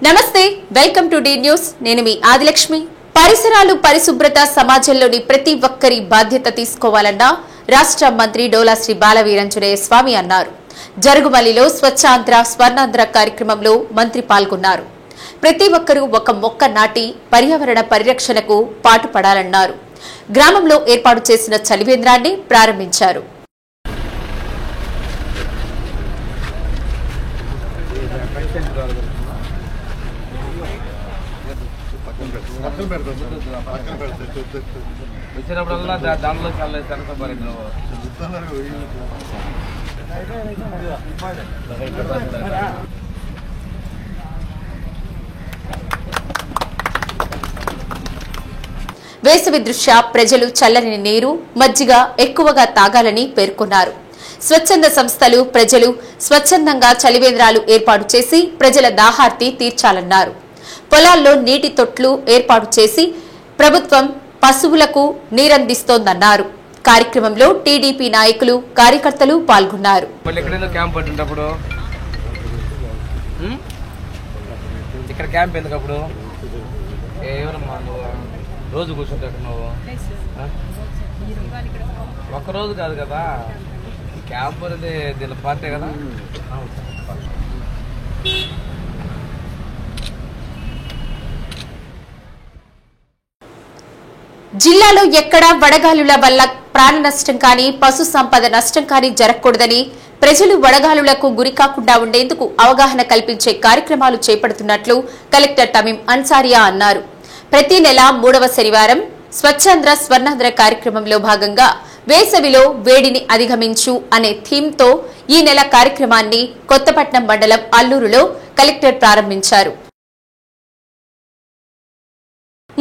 నమస్తే, welcome to D news. నేను మీ ఆదిలక్ష్మి. పరిసరాలు పరిశుభ్రత సమాజంలోని ప్రతి ఒక్కరి బాధ్యత తీసుకోవాలన్న రాష్ట్ర మంత్రి డోలా శ్రీ బాలవీరాంజనేయ స్వామి అన్నారు. జరుగుమల్లిలో స్వచ్ఛాంధ్ర స్వర్ణాంధ్ర కార్యక్రమంలో మంత్రి పాల్గొన్నారు. ప్రతి ఒక్కరూ ఒక మొక్క నాటి పర్యావరణ పరిరక్షణకు పాటుపడాలన్నారు. గ్రామంలో ఏర్పాటు చేసిన చలివేంద్రాన్ని ప్రారంభించారు. వచ్చినప్పుడల్లా దాంట్లో చాలా తిరగబడి వేసవి దృష్ట్యా ప్రజలు చల్లని నీరు, మజ్జిగ ఎక్కువగా తాగాలని పేర్కొన్నారు. స్వచ్ఛంద సంస్థలు, ప్రజలు స్వచ్ఛందంగా చలివేంద్రాలు ఏర్పాటు చేసి ప్రజల దాహార్తి తీర్చాలన్నారు. పొలాల్లో నీటి తొట్లు ఏర్పాటు చేసి ప్రభుత్వం పశువులకు నీరందిస్తోందన్నారు. కార్యక్రమంలో టీడీపీ నాయకులు, కార్యకర్తలు పాల్గొన్నారు. రోజు కూర్చుంటా నువ్వు ఒక్కరోజు కాదు కదా, క్యాంప్ అనేది దీని పార్టీ కదా. జిల్లాలో ఎక్కడా వడగాలుల వల్ల ప్రాణ నష్టం కానీ, పశు సంపద నష్టం కానీ జరగకూడదని, ప్రజలు వడగాలులకు గురికాకుండా ఉండేందుకు అవగాహన కల్పించే కార్యక్రమాలు చేపడుతున్నట్లు కలెక్టర్ తమీం అన్సారియా అన్నారు. ప్రతి నెల 3వ శనివారం స్వచ్ఛాంధ్ర స్వర్ణాంధ్ర కార్యక్రమంలో భాగంగా వేసవిలో వేడిని అధిగమించు అనే థీమ్తో ఈ నెల కార్యక్రమాన్ని కొత్తపట్నం మండలం అల్లూరులో కలెక్టర్ ప్రారంభించారు.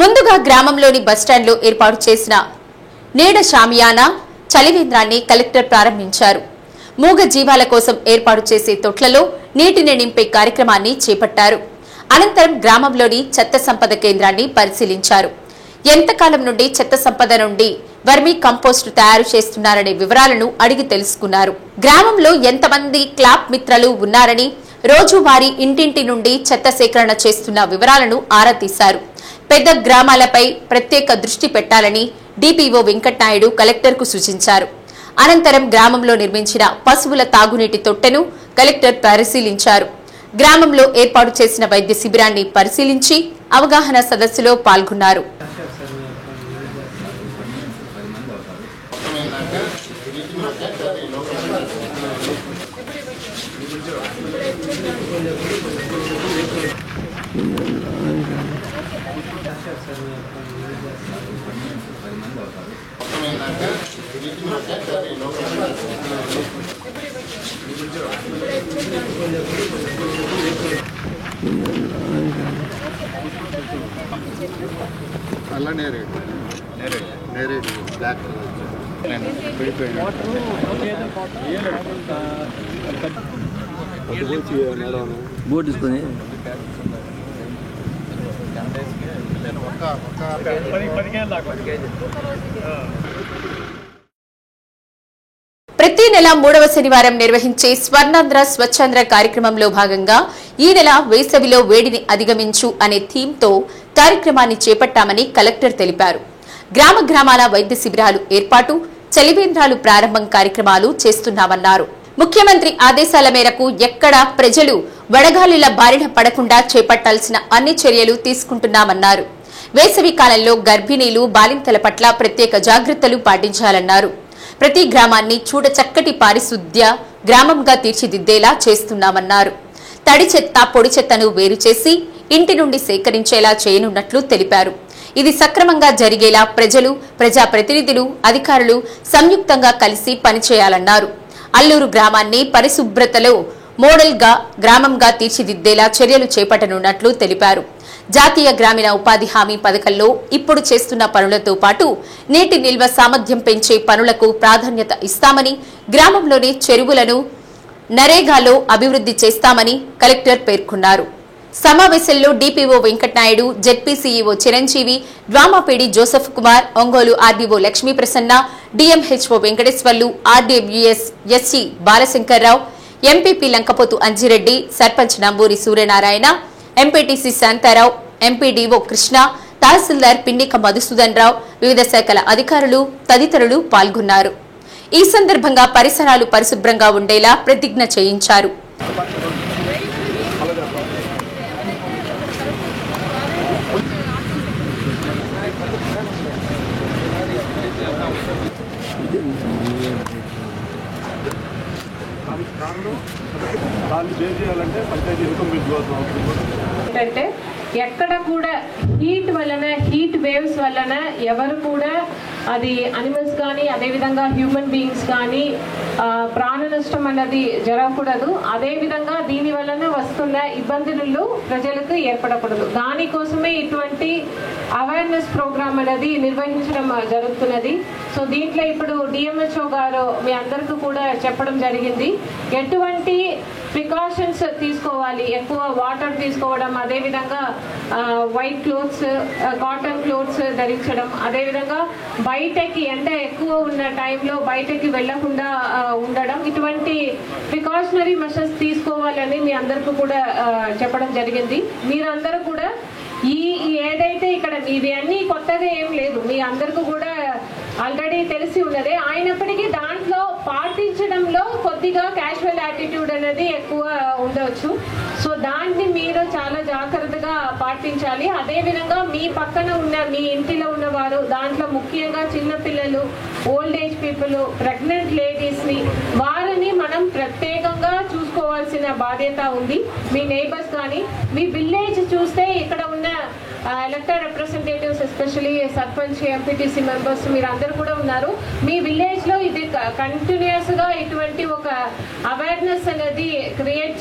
ముందుగా గ్రామంలోని బస్టాండ్లో ఏర్పాటు చేసిన నీడ షామియానా చలివేంద్రాన్ని కలెక్టర్ ప్రారంభించారు. మూగ జీవాల కోసం ఏర్పాటు చేసే తొట్లలో నీటిని నింపే కార్యక్రమాన్ని చేపట్టారు. అనంతరం గ్రామంలోని చెత్త సంపద కేంద్రాన్ని పరిశీలించారు. ఎంతకాలం నుండి చెత్త సంపద నుండి వర్మీ కంపోస్టు తయారు చేస్తున్నారనే వివరాలను అడిగి తెలుసుకున్నారు. గ్రామంలో ఎంతమంది క్లాప్ మిత్రలు ఉన్నారని, రోజువారీ ఇంటింటి నుండి చెత్త సేకరణ చేస్తున్న వివరాలను ఆరా తీశారు. పెద్ద గ్రామాలపై ప్రత్యేక దృష్టి పెట్టాలని డిపిఓ వెంకటనాయుడు కలెక్టర్కు సూచించారు. అనంతరం గ్రామంలో నిర్మించిన పశువుల తాగునీటి తొట్టెను కలెక్టర్ పరిశీలించారు. గ్రామంలో ఏర్పాటు చేసిన వైద్య శిబిరాన్ని పరిశీలించి అవగాహన సదస్సులో పాల్గొన్నారు. అలా నేరేడు బ్లాక్ బోట్ తీసుకొని ప్రతి నెల 3వ శనివారం నిర్వహించే స్వర్ణాంధ్ర స్వచ్ఛాంధ్ర కార్యక్రమంలో భాగంగా ఈ నెల వేసవిలో వేడిని అధిగమించు అనే థీమ్తో కార్యక్రమాన్ని చేపట్టామని కలెక్టర్ తెలిపారు. గ్రామ గ్రామాల వైద్య శిబిరాలు ఏర్పాటు, చలివేంద్రాలు ప్రారంభం కార్యక్రమాలు చేస్తున్నామన్నారు. ముఖ్యమంత్రి ఆదేశాల మేరకు ఎక్కడా ప్రజలు వడగాలుల బారిన పడకుండా చేపట్టాల్సిన అన్ని చర్యలు తీసుకుంటున్నామన్నారు. వేసవి కాలంలో గర్భిణీలు, బాలింతల పట్ల ప్రత్యేక జాగ్రత్తలు పాటించాలన్నారు. ప్రతి గ్రామాన్ని చూడచక్కటి పారిశుద్ధ్య గ్రామంగా తీర్చిదిద్దేలా చేస్తున్నామన్నారు. తడి చెత్త, పొడి చెత్తను వేరు చేసి ఇంటి నుండి సేకరించేలా చేయనున్నట్లు తెలిపారు. ఇది సక్రమంగా జరిగేలా ప్రజలు, ప్రజాప్రతినిధులు, అధికారులు సంయుక్తంగా కలిసి పనిచేయాలన్నారు. అల్లూరు గ్రామాన్ని పరిశుభ్రతలో మోడల్ గ్రామంగా తీర్చిదిద్దేలా చర్యలు చేపట్టనున్నట్లు తెలిపారు. జాతీయ గ్రామీణ ఉపాధి హామీ పథకంలో ఇప్పుడు చేస్తున్న పనులతో పాటు నీటి నిల్వ సామర్థ్యం పెంచే పనులకు ప్రాధాన్యత ఇస్తామని, గ్రామంలోని చెరువులను నరేగాలో అభివృద్ధి చేస్తామని కలెక్టర్ పేర్కొన్నారు. సమావేశంలో డిపిఓ వెంకటనాయుడు, జెడ్పీసీఈఓ చిరంజీవి, డ్వామాపేడి Joseph Kumar, Ongole RDO Lakshmi Prasanna, DMHO Venkateswarlu, RDMUS SC Balashankarrao, MPP Lankapothu Anjireddy, sarpanch Namburi Suryanarayana, MPTC Shantarao, MPDO Krishna, tahsildar Pinnika Madhusudan Rao, వివిధ శాఖల అధికారులు తదితరులు పాల్గొన్నారు. ఈ సందర్భంగా పరిసరాలు పరిశుభ్రంగా ఉండేలా ప్రతిజ్ఞ చేయించారు. ఏంటంటే ఎక్కడ కూడా హీట్ వలన, హీట్ వేవ్స్ వలన ఎవరు కూడా అది అనిమల్స్ కానీ అదేవిధంగా హ్యూమన్ బీయింగ్స్ కానీ ప్రాణ నష్టం అన్నది జరగకూడదు. అదేవిధంగా దీని వలన వస్తున్న ఇబ్బందులు ప్రజలకు ఏర్పడకూడదు. దానికోసమే ఇటువంటి అవేర్నెస్ ప్రోగ్రామ్ అనేది నిర్వహించడం జరుగుతున్నది. సో దీంట్లో ఇప్పుడు డిఎంహెచ్ఓ గారు మీ అందరికీ కూడా చెప్పడం జరిగింది ఎటువంటి ప్రికాషన్స్ తీసుకోవాలి. ఎక్కువ వాటర్ తీసుకోవడం, అదేవిధంగా వైట్ క్లోత్స్, కాటన్ క్లోత్స్ ధరించడం, అదేవిధంగా బయటకి ఎండ ఎక్కువ ఉన్న టైంలో బయటకి వెళ్లకుండా ఉండడం, ఇటువంటి ప్రికాషనరీ మెషర్స్ తీసుకోవాలని మీ అందరికీ కూడా చెప్పడం జరిగింది. మీరందరూ కూడా ఈ ఏదైతే ఇక్కడ ఇది అన్ని కొత్తగా ఏం లేదు, మీ అందరికీ కూడా ఆల్రెడీ తెలిసి ఉన్నదే. అయినప్పటికీ దాంట్లో పాటించడంలో కొద్దిగా క్యాజువల్ యాటిట్యూడ్ అనేది ఎక్కువ ఉండవచ్చు. సో దాన్ని మీరు చాలా జాగ్రత్తగా పాటించాలి. అదేవిధంగా మీ పక్కన ఉన్న మీ ఇంటిలో ఉన్నవారు, దాంట్లో ముఖ్యంగా చిన్నపిల్లలు, ఓల్డ్ ఏజ్ పీపుల్, ప్రెగ్నెంట్ లేడీస్ని, వారిని మనం ప్రత్యేకంగా చూసుకోవాల్సిన బాధ్యత ఉంది. మీ నైబర్స్ కానీ, మీ విలేజ్ చూస్తే ఇక్కడ ఉన్న elected representatives, especially sarpanch, MPTC members, మీరు అందరూ కూడా ఉన్నారు. మీ విలేజ్ లో ఇది కంటిన్యూస్ గా ఇటువంటి ఒక అవేర్నెస్ అనేది క్రియేట్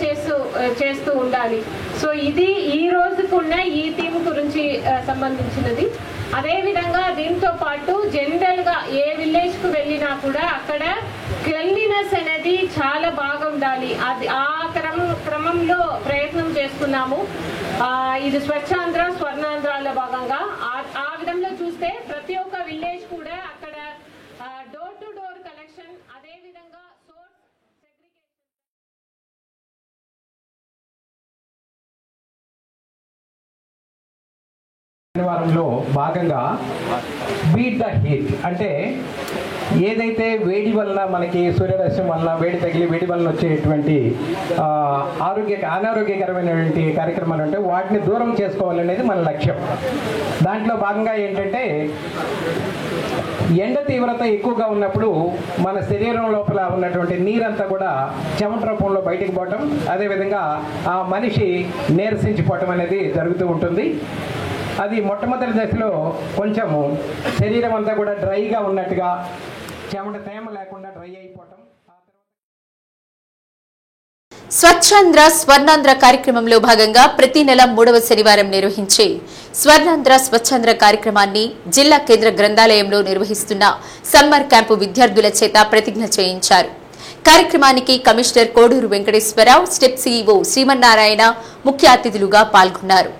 చేస్తూ ఉండాలి. సో ఇది ఈ రోజుకున్న ఈ థీమ్ గురించి సంబంధించినది. అదేవిధంగా దీంతో పాటు జనరల్ గా ఏ విలేజ్ కు వెళ్ళినా కూడా అక్కడ క్లీన్లీనెస్ అనేది చాలా బాగా ఉండాలి. అది ఆ క్రమంలో ప్రయత్నం చేస్తున్నాము. ఇది స్వచ్ఛాంధ్ర స్వర్ణాంధ్రాల భాగంగా ఆ విధంగా చూస్తే ప్రతి ఒక్క విలేజ్ కూడా అక్కడ డోర్ టు డోర్ కలెక్షన్, అదేవిధంగా సోర్స్ శనివారంలో భాగంగా బీట్ ద హీట్ అంటే ఏదైతే వేడి వలన మనకి సూర్యరశ్మి వలన వేడి తగిలి వేడి వలన వచ్చేటువంటి అనారోగ్యకరమైనటువంటి కార్యక్రమాలు అంటే వాటిని దూరం చేసుకోవాలనేది మన లక్ష్యం. దాంట్లో భాగంగా ఏంటంటే ఎండ తీవ్రత ఎక్కువగా ఉన్నప్పుడు మన శరీరం లోపల ఉన్నటువంటి నీరంతా కూడా చెమట రూపంలో బయటకు పోవటం, అదేవిధంగా ఆ మనిషి నీరసించిపోవటం అనేది జరుగుతూ ఉంటుంది. అది మొట్టమొదటి దశలో కొంచెము శరీరం అంతా కూడా డ్రైగా ఉన్నట్టుగా, చెమట తేమ లేకుండా డ్రై అయిపోవటం. స్వచ్ఛాంధ్ర స్వర్ణాంధ్ర కార్యక్రమంలో భాగంగా ప్రతి నెల 3వ శనివారం నిర్వహించే స్వర్ణాంధ్ర స్వచ్ఛాంధ్ర కార్యక్రమాన్ని జిల్లా కేంద్ర గ్రంథాలయంలో నిర్వహిస్తున్న సమ్మర్ క్యాంపు విద్యార్థుల చేత ప్రతిజ్ఞ చేయించారు. కార్యక్రమానికి commissioner Koduru Venkateswararao, step CEO Srimannarayana ముఖ్య అతిథులుగా పాల్గొన్నారు.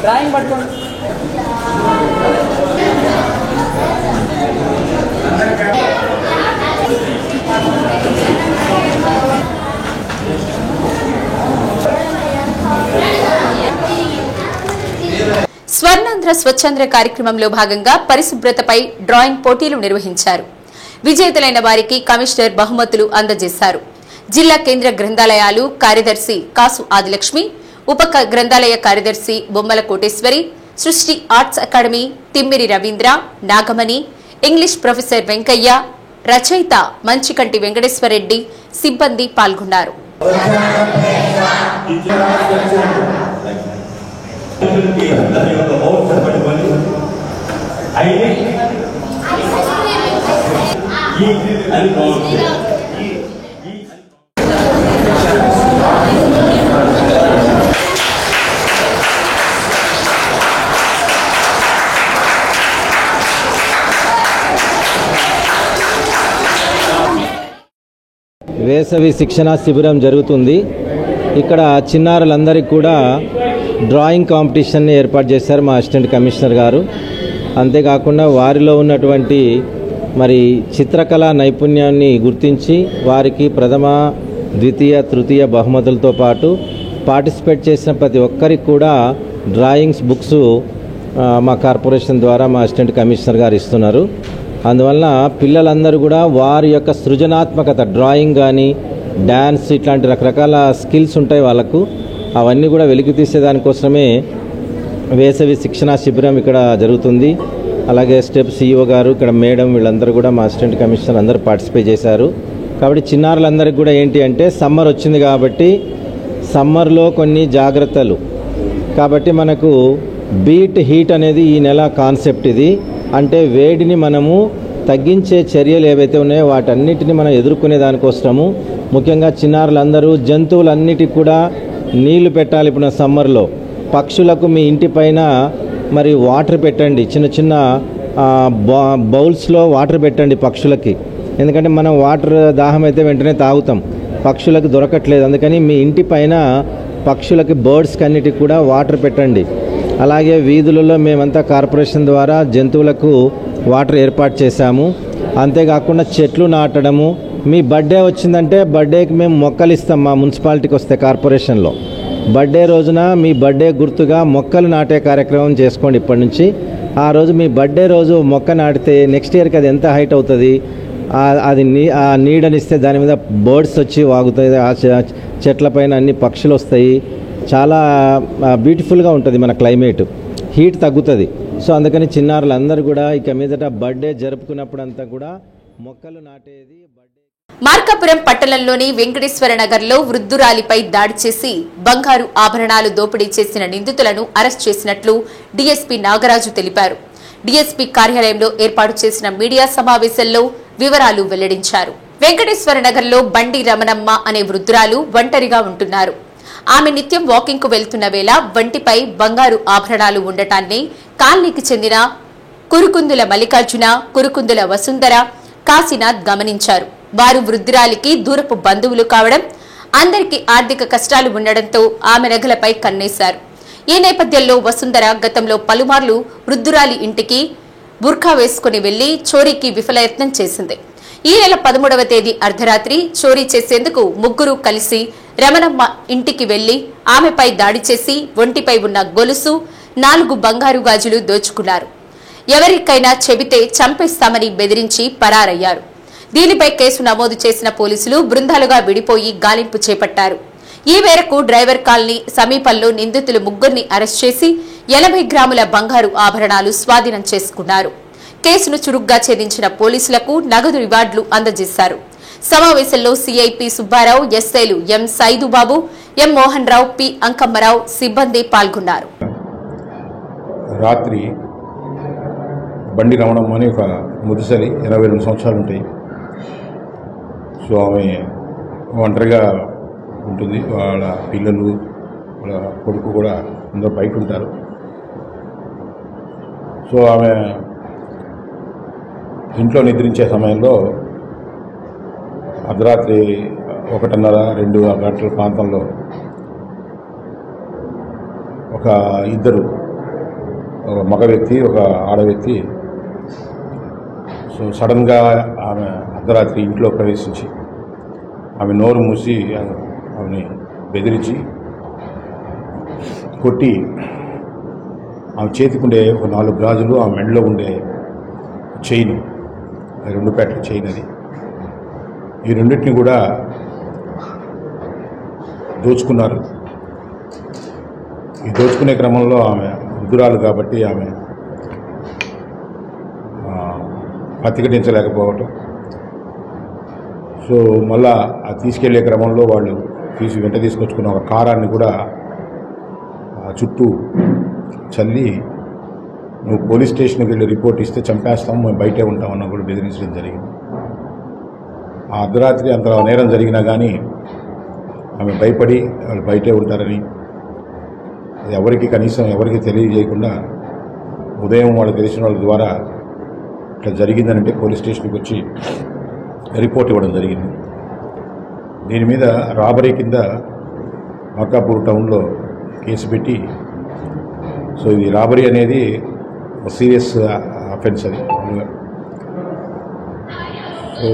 డ్రాయింగ్ పట్టుకోండి. స్వర్ణాంధ్ర స్వచ్ఛాంధ్ర కార్యక్రమంలో భాగంగా పరిశుభ్రతపై డ్రాయింగ్ పోటీలు నిర్వహించారు. విజేతలైన వారికి కమిషనర్ బహుమతులు అందజేశారు. జిల్లా కేంద్ర గ్రంథాలయాలు కార్యదర్శి కాసు ఆదిలక్ష్మి, ఉప గ్రంథాలయ కార్యదర్శి బొమ్మల కోటేశ్వరి, సృష్టి ఆర్ట్స్ అకాడమీ తిమ్మిరి రవీంద్ర, నాగమణి, ఇంగ్లీష్ ప్రొఫెసర్ వెంకయ్య, రచయిత మంచికంటి వెంకటేశ్వరరెడ్డి సిబ్బంది పాల్గొన్నారు. వేసవి శిక్షణ శిబిరం జరుగుతుంది. ఇక్కడ చిన్నారులందరికీ కూడా డ్రాయింగ్ కాంపిటీషన్ని ఏర్పాటు చేశారు మా అసిస్టెంట్ కమిషనర్ గారు. అంతేకాకుండా వారిలో ఉన్నటువంటి మరి చిత్రకళా నైపుణ్యాన్ని గుర్తించి వారికి ప్రథమ, ద్వితీయ, తృతీయ బహుమతులతో పాటు పార్టిసిపేట్ చేసిన ప్రతి ఒక్కరికి కూడా డ్రాయింగ్స్ బుక్స్ మా కార్పొరేషన్ ద్వారా మా అసిస్టెంట్ కమిషనర్ గారు ఇస్తున్నారు. అందువలన పిల్లలందరూ కూడా వారి యొక్క సృజనాత్మకత, డ్రాయింగ్ కానీ డ్యాన్స్, ఇట్లాంటి రకరకాల స్కిల్స్ ఉంటాయి వాళ్ళకు, అవన్నీ కూడా వెలికి తీసేదానికోసమే వేసవి శిక్షణా శిబిరం ఇక్కడ జరుగుతుంది. అలాగే స్టెప్ సిఇఓ గారు, ఇక్కడ మేడం, వీళ్ళందరూ కూడా మా అసిస్టెంట్ కమిషనర్ అందరూ పార్టిసిపేట్ చేశారు. కాబట్టి చిన్నారులందరికీ కూడా ఏంటి అంటే సమ్మర్ వచ్చింది కాబట్టి సమ్మర్లో కొన్ని జాగ్రత్తలు, కాబట్టి మనకు బీట్ హీట్ అనేది ఈ నెల కాన్సెప్ట్. ఇది అంటే వేడిని మనము తగ్గించే చర్యలు ఏవైతే ఉన్నాయో వాటన్నిటిని మనం ఎదుర్కొనే దానికోసము ముఖ్యంగా చిన్నారులందరూ జంతువులన్నిటికి కూడా నీళ్లు పెట్టాలి. ఇప్పుడు సమ్మర్లో పక్షులకు మీ ఇంటి పైన మరి వాటర్ పెట్టండి, చిన్న చిన్న బౌల్స్లో వాటర్ పెట్టండి పక్షులకి. ఎందుకంటే మనం వాటర్ దాహం అయితే వెంటనే తాగుతాం, పక్షులకు దొరకట్లేదు. అందుకని మీ ఇంటి పైన పక్షులకి, బర్డ్స్కి అన్నిటికి కూడా వాటర్ పెట్టండి. అలాగే వీధులలో మేమంతా కార్పొరేషన్ ద్వారా జంతువులకు వాటర్ ఏర్పాటు చేశాము. అంతేకాకుండా చెట్లు నాటడము, మీ బర్త్డే వచ్చిందంటే బర్త్డేకి మేము మొక్కలు ఇస్తాం. మా మున్సిపాలిటీకి వస్తే కార్పొరేషన్లో బర్త్డే రోజున మీ బర్త్డే గుర్తుగా మొక్కలు నాటే కార్యక్రమం చేసుకోండి ఇప్పటి నుంచి. ఆ రోజు మీ బర్త్డే రోజు మొక్క నాటితే నెక్స్ట్ ఇయర్కి అది ఎంత హైట్ అవుతుంది, అది ఆ నీడనిస్తే దాని మీద బర్డ్స్ వచ్చి వాగుతాయి, ఆ చెట్లపైన అన్ని పక్షులు వస్తాయి. చాలా బ్యూటిఫుల్గా ఉంటుంది మన క్లైమేట్, హీట్ తగ్గుతుంది. సో అందుకని చిన్నారులందరూ కూడా ఇక మీదట బర్త్డే జరుపుకున్నప్పుడు అంతా కూడా మొక్కలు నాటేది. మార్కాపురం పట్టణంలోని వెంకటేశ్వర నగర్లో వృద్ధురాలిపై దాడి చేసి బంగారు ఆభరణాలు దోపిడీ చేసిన నిందితులను అరెస్ట్ చేసినట్లు డీఎస్పీ నాగరాజు తెలిపారు. డీఎస్పీ కార్యాలయంలో ఏర్పాటు చేసిన మీడియా సమావేశంలో వివరాలు వెల్లడించారు. వెంకటేశ్వర నగర్లో బండి రమణమ్మ అనే వృద్ధురాలు ఒంటరిగా ఉంటున్నారు. ఆమె నిత్యం వాకింగ్ కు వెళ్తున్న వేళ వంటిపై బంగారు ఆభరణాలు ఉండటాన్ని కాలనీకి చెందిన కురుకుందుల మల్లికార్జున, కురుకుందుల వసుంధర, కాశీనాథ్ గమనించారు. వారు వృద్ధురాలికి దూరపు బంధువులు కావడం, అందరికీ ఆర్థిక కష్టాలు ఉండడంతో ఆమె నగలపై కన్నేశారు. ఈ నేపథ్యంలో వసుంధర గతంలో పలుమార్లు వృద్ధురాలి ఇంటికి బుర్ఖా వేసుకుని వెళ్లి చోరీకి విఫలయత్నం చేసింది. ఈ నెల 13వ తేదీ అర్ధరాత్రి చోరీ చేసేందుకు ముగ్గురు కలిసి రమణమ్మ ఇంటికి వెళ్లి ఆమెపై దాడి చేసి ఒంటిపై ఉన్న గొలుసు, 4 బంగారు గాజులు దోచుకున్నారు. ఎవరికైనా చెబితే చంపేస్తామని బెదిరించి పరారయ్యారు. దీనిపై కేసు నమోదు చేసిన పోలీసులు బృందాలుగా విడిపోయి గాలింపు చేపట్టారు. ఈ మేరకు డ్రైవర్ కాలనీ సమీపంలో నిందితులు ముగ్గురిని అరెస్ట్ చేసి 80 గ్రాముల బంగారు ఆభరణాలు స్వాధీనం చేసుకున్నారు. కేసును చురుగ్గా ఛేదించిన పోలీసులకు నగదు రివార్డులు అందజేశారు. సమావేశంలో సిఐపి సుబ్బారావు, ఎస్ఐలు ఎం సైదుబాబు, ఎం మోహన్ రావు, పి అంకమ్మరావు సిబ్బంది పాల్గొన్నారు. రాత్రి బండి రమణమ్మ అని ఒక ముదుసలి 22 సంవత్సరాలు ఉంటాయి. సో ఆమె ఒంటరిగా ఉంటుంది. వాళ్ళ పిల్లలు, వాళ్ళ కొడుకు కూడా అందరూ బయట ఉంటారు. సో ఆమె ఇంట్లో నిద్రించే సమయంలో అర్ధరాత్రి 1:30-2 గంటల ప్రాంతంలో ఒక ఇద్దరు, ఒక మగ వ్యక్తి, ఒక ఆడ వ్యక్తి సో సడన్గా ఆమె అర్ధరాత్రి ఇంట్లో ప్రవేశించి ఆమె నోరు మూసి ఆమెని బెదిరించి కొట్టి ఆమె చేతికి ఉండే ఒక 4 గాజులు, ఆమె మెడలో ఉండే చైన్, 2 పేటల చైన్, అది ఈ రెండింటిని కూడా దోచుకున్నారు. ఈ దోచుకునే క్రమంలో ఆమె వృద్ధురాలు కాబట్టి ఆమె ప్రతిఘటించలేకపోవటం. సో మళ్ళా ఆ తీసుకెళ్లే క్రమంలో వాళ్ళు వెంట తీసుకొచ్చుకున్న ఒక కారాన్ని కూడా చుట్టూ చల్లి, నువ్వు పోలీస్ స్టేషన్కి వెళ్ళి రిపోర్ట్ ఇస్తే చంపేస్తాం, మేము బయటే ఉంటామన్నా కూడా బెదిరించడం జరిగింది. ఆ అర్ధరాత్రి అంత నేరం జరిగినా కానీ ఆమె భయపడి వాళ్ళు బయటే ఉంటారని, అది ఎవరికి కనీసం ఎవరికి తెలియజేయకుండా ఉదయం వాళ్ళు తెలిసిన వాళ్ళ ద్వారా ఇట్లా జరిగిందనంటే పోలీస్ స్టేషన్కి వచ్చి రిపోర్ట్ ఇవ్వడం జరిగింది. దీని మీద రాబరీ కింద మార్కాపూర్ టౌన్లో కేసు పెట్టి, సో ఇది రాబరీ అనేది సీరియస్ అఫెన్స్ అది. సో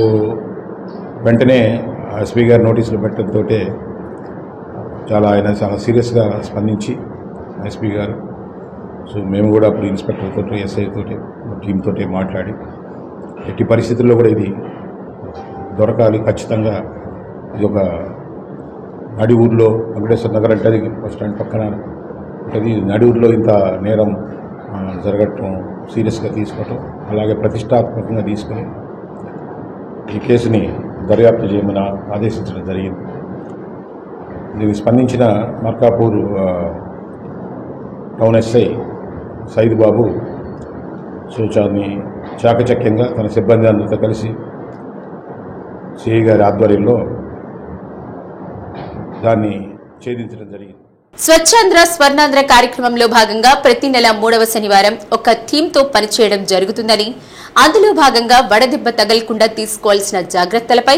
వెంటనే ఎస్పీ గారు నోటీసులు పెట్టడంతో ఆయన చాలా సీరియస్గా స్పందించి ఎస్పీ గారు, సో మేము కూడా అప్పుడు ఇన్స్పెక్టర్ తోటి ఎస్ఐ తోటి టీంతో మాట్లాడి ఎట్టి పరిస్థితుల్లో కూడా ఇది దొరకాలి ఖచ్చితంగా. ఇది ఒక నడి ఊర్లో వెంకటేశ్వర నగర్ అంటే అది బస్ స్టాండ్ పక్కన ఉంటుంది. నడి ఊర్లో ఇంత నేరం జరగటం సీరియస్గా తీసుకోవటం, అలాగే ప్రతిష్టాత్మకంగా తీసుకుని ఈ కేసుని దర్యాప్తు చేయమని ఆదేశించడం జరిగింది. దీనికి స్పందించిన మార్కాపూర్ టౌన్ ఎస్ఐ సైద్ బాబు సో చాకచక్యంగా తన సిబ్బంది అందరితో కలిసి సిఐ గారి ఆధ్వర్యంలో దాన్ని ఛేదించడం జరిగింది. స్వచ్ఛాంధ్ర స్వర్ణాంధ్ర కార్యక్రమంలో భాగంగా ప్రతి నెల 3వ శనివారం ఒక థీమ్తో పనిచేయడం జరుగుతుందని, అందులో భాగంగా వడదెబ్బ తగలకుండా తీసుకోవాల్సిన జాగ్రత్తలపై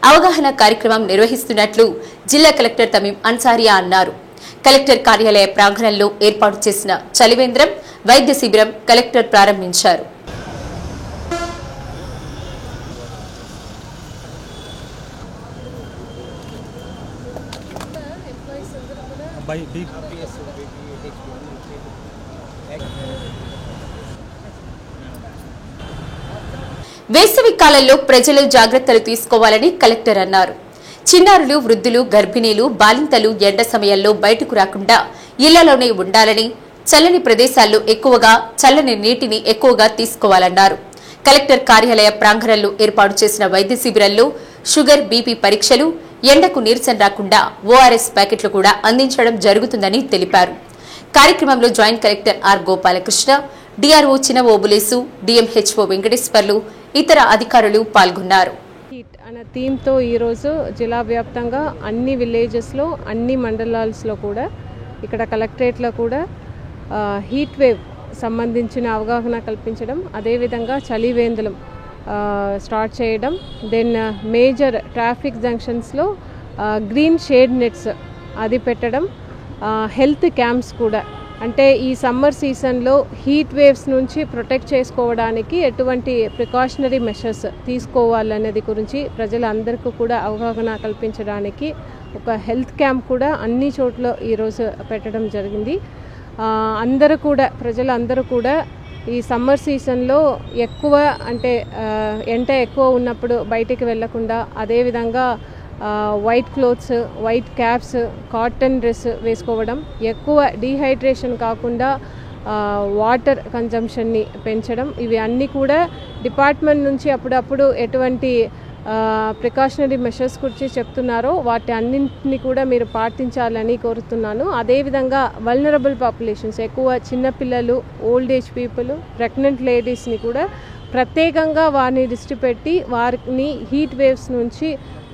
అవగాహన కార్యక్రమం నిర్వహిస్తున్నట్లు జిల్లా కలెక్టర్ తమీం అన్సారియా అన్నారు. కలెక్టర్ కార్యాలయ ప్రాంగణంలో ఏర్పాటు చేసిన చలివేంద్రం, వైద్య శిబిరం కలెక్టర్ ప్రారంభించారు. వేసవి కాలంలో ప్రజలు జాగ్రత్తలు తీసుకోవాలని కలెక్టర్ అన్నారు. చిన్నారులు, వృద్ధులు, గర్భిణీలు, బాలింతలు ఎండ సమయంలో బయటకు రాకుండా ఇళ్లలోనే ఉండాలని, చల్లని ప్రదేశాల్లో ఎక్కువగా చల్లని నీటిని ఎక్కువగా తీసుకోవాలన్నారు. కలెక్టర్ కార్యాలయ ప్రాంగణంలో ఏర్పాటు చేసిన వైద్య శిబిరంలో షుగర్, బీపీ పరీక్షలు, ఎండకు నీరసం రాకుండా ఓఆర్ఎస్ ప్యాకెట్లు కూడా అందించడం జరుగుతుందని తెలిపారు. కార్యక్రమంలో joint collector R Gopalakrishna, DRO Chinna Obulesu, DMHO Venkateswarlu, ఇతర అధికారులు పాల్గొన్నారు. హీట్ అనే థీమ్తో ఈరోజు జిల్లా వ్యాప్తంగా అన్ని విలేజెస్లో, అన్ని మండలాల్స్లో కూడా, ఇక్కడ కలెక్టరేట్లో కూడా హీట్ వేవ్ సంబంధించిన అవగాహన కల్పించడం, అదేవిధంగా చలివేంద్రం స్టార్ట్ చేయడం, దెన్ మేజర్ ట్రాఫిక్ జంక్షన్స్లో గ్రీన్ షేడ్ నెట్స్ అది పెట్టడం, హెల్త్ క్యాంప్స్ కూడా, అంటే ఈ సమ్మర్ సీజన్లో హీట్ వేవ్స్ నుంచి ప్రొటెక్ట్ చేసుకోవడానికి ఎటువంటి ప్రికాషనరీ మెషర్స్ తీసుకోవాలనేది గురించి ప్రజలందరికీ కూడా అవగాహన కల్పించడానికి ఒక హెల్త్ క్యాంప్ కూడా అన్ని చోట్ల ఈరోజు పెట్టడం జరిగింది. ప్రజలందరూ కూడా ఈ సమ్మర్ సీజన్లో ఎక్కువ అంటే ఎండ ఎక్కువ ఉన్నప్పుడు బయటికి వెళ్లకుండా, అదేవిధంగా white clothes, white caps, cotton dress వేసుకోవడం, ఎక్కువ డీహైడ్రేషన్ కాకుండా వాటర్ కన్జంప్షన్ని పెంచడం, ఇవి అన్నీ కూడా డిపార్ట్మెంట్ నుంచి అప్పుడప్పుడు ఎటువంటి ప్రికాషనరీ మెషర్స్ గురించి చెప్తున్నారో వాటి అన్నింటినీ కూడా మీరు పాటించాలని కోరుతున్నాను. అదేవిధంగా వల్నరబుల్ పాపులేషన్స్, ఎక్కువ చిన్నపిల్లలు, ఓల్డ్ ఏజ్ పీపుల్, ప్రెగ్నెంట్ లేడీస్ని కూడా ప్రత్యేకంగా వారిని దృష్టి పెట్టి వారిని హీట్ వేవ్స్ నుంచి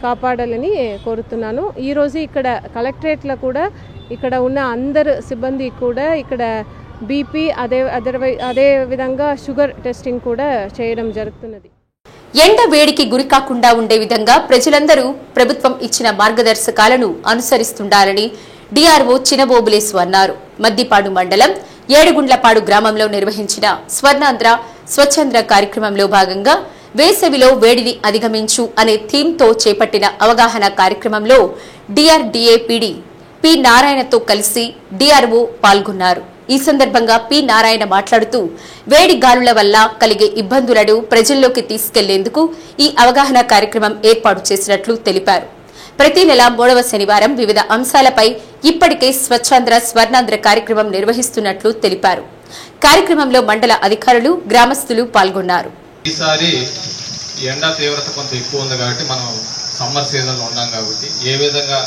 కాపాడాలని కోరుతున్నాను. ఈరోజు ఇక్కడ కలెక్టరేట్లో కూడా ఇక్కడ ఉన్న అందరు సిబ్బంది కూడా ఇక్కడ బీపీ అదే విధంగా షుగర్ టెస్టింగ్ కూడా చేయడం జరుగుతున్నది. ఎండ వేడికి గురికాకుండా ఉండే విధంగా ప్రజలందరూ ప్రభుత్వం ఇచ్చిన మార్గదర్శకాలను అనుసరిస్తుండాలని డిఆర్ఓ చినబోబులేసు అన్నారు. మద్దిపాడు మండలం ఏడుగుండ్లపాడు గ్రామంలో నిర్వహించిన స్వర్ణాంధ్ర స్వచ్ఛాంధ్ర కార్యక్రమంలో భాగంగా వేసవిలో వేడిని అధిగమించు అనే థీమ్తో చేపట్టిన అవగాహన కార్యక్రమంలో డిఆర్డీఏ పీడీ పి నారాయణతో కలిసి డిఆర్ఓ పాల్గొన్నారు. ఈ సందర్భంగా పి నారాయణ మాట్లాడుతూ వేడి గాలుల వల్ల కలిగే ఇబ్బందులను ప్రజల్లోకి తీసుకెళ్లేందుకు ఈ అవగాహన కార్యక్రమం ఏర్పాటు చేసినట్లు తెలిపారు. ప్రతి నెల 3వ శనివారం వివిధ అంశాలపై ఇప్పటికే స్వచ్ఛాంధ్ర స్వర్ణాంధ్ర కార్యక్రమం నిర్వహిస్తున్నట్లు తెలిపారు. కార్యక్రమంలో మండల అధికారులు, గ్రామస్తులు పాల్గొన్నారు. ఈసారి ఎండ తీవ్రత కొంత ఎక్కువ ఉంది కాబట్టి మనం సమ్మర్ సీజన్లో ఉన్నాం కాబట్టి ఏ విధంగా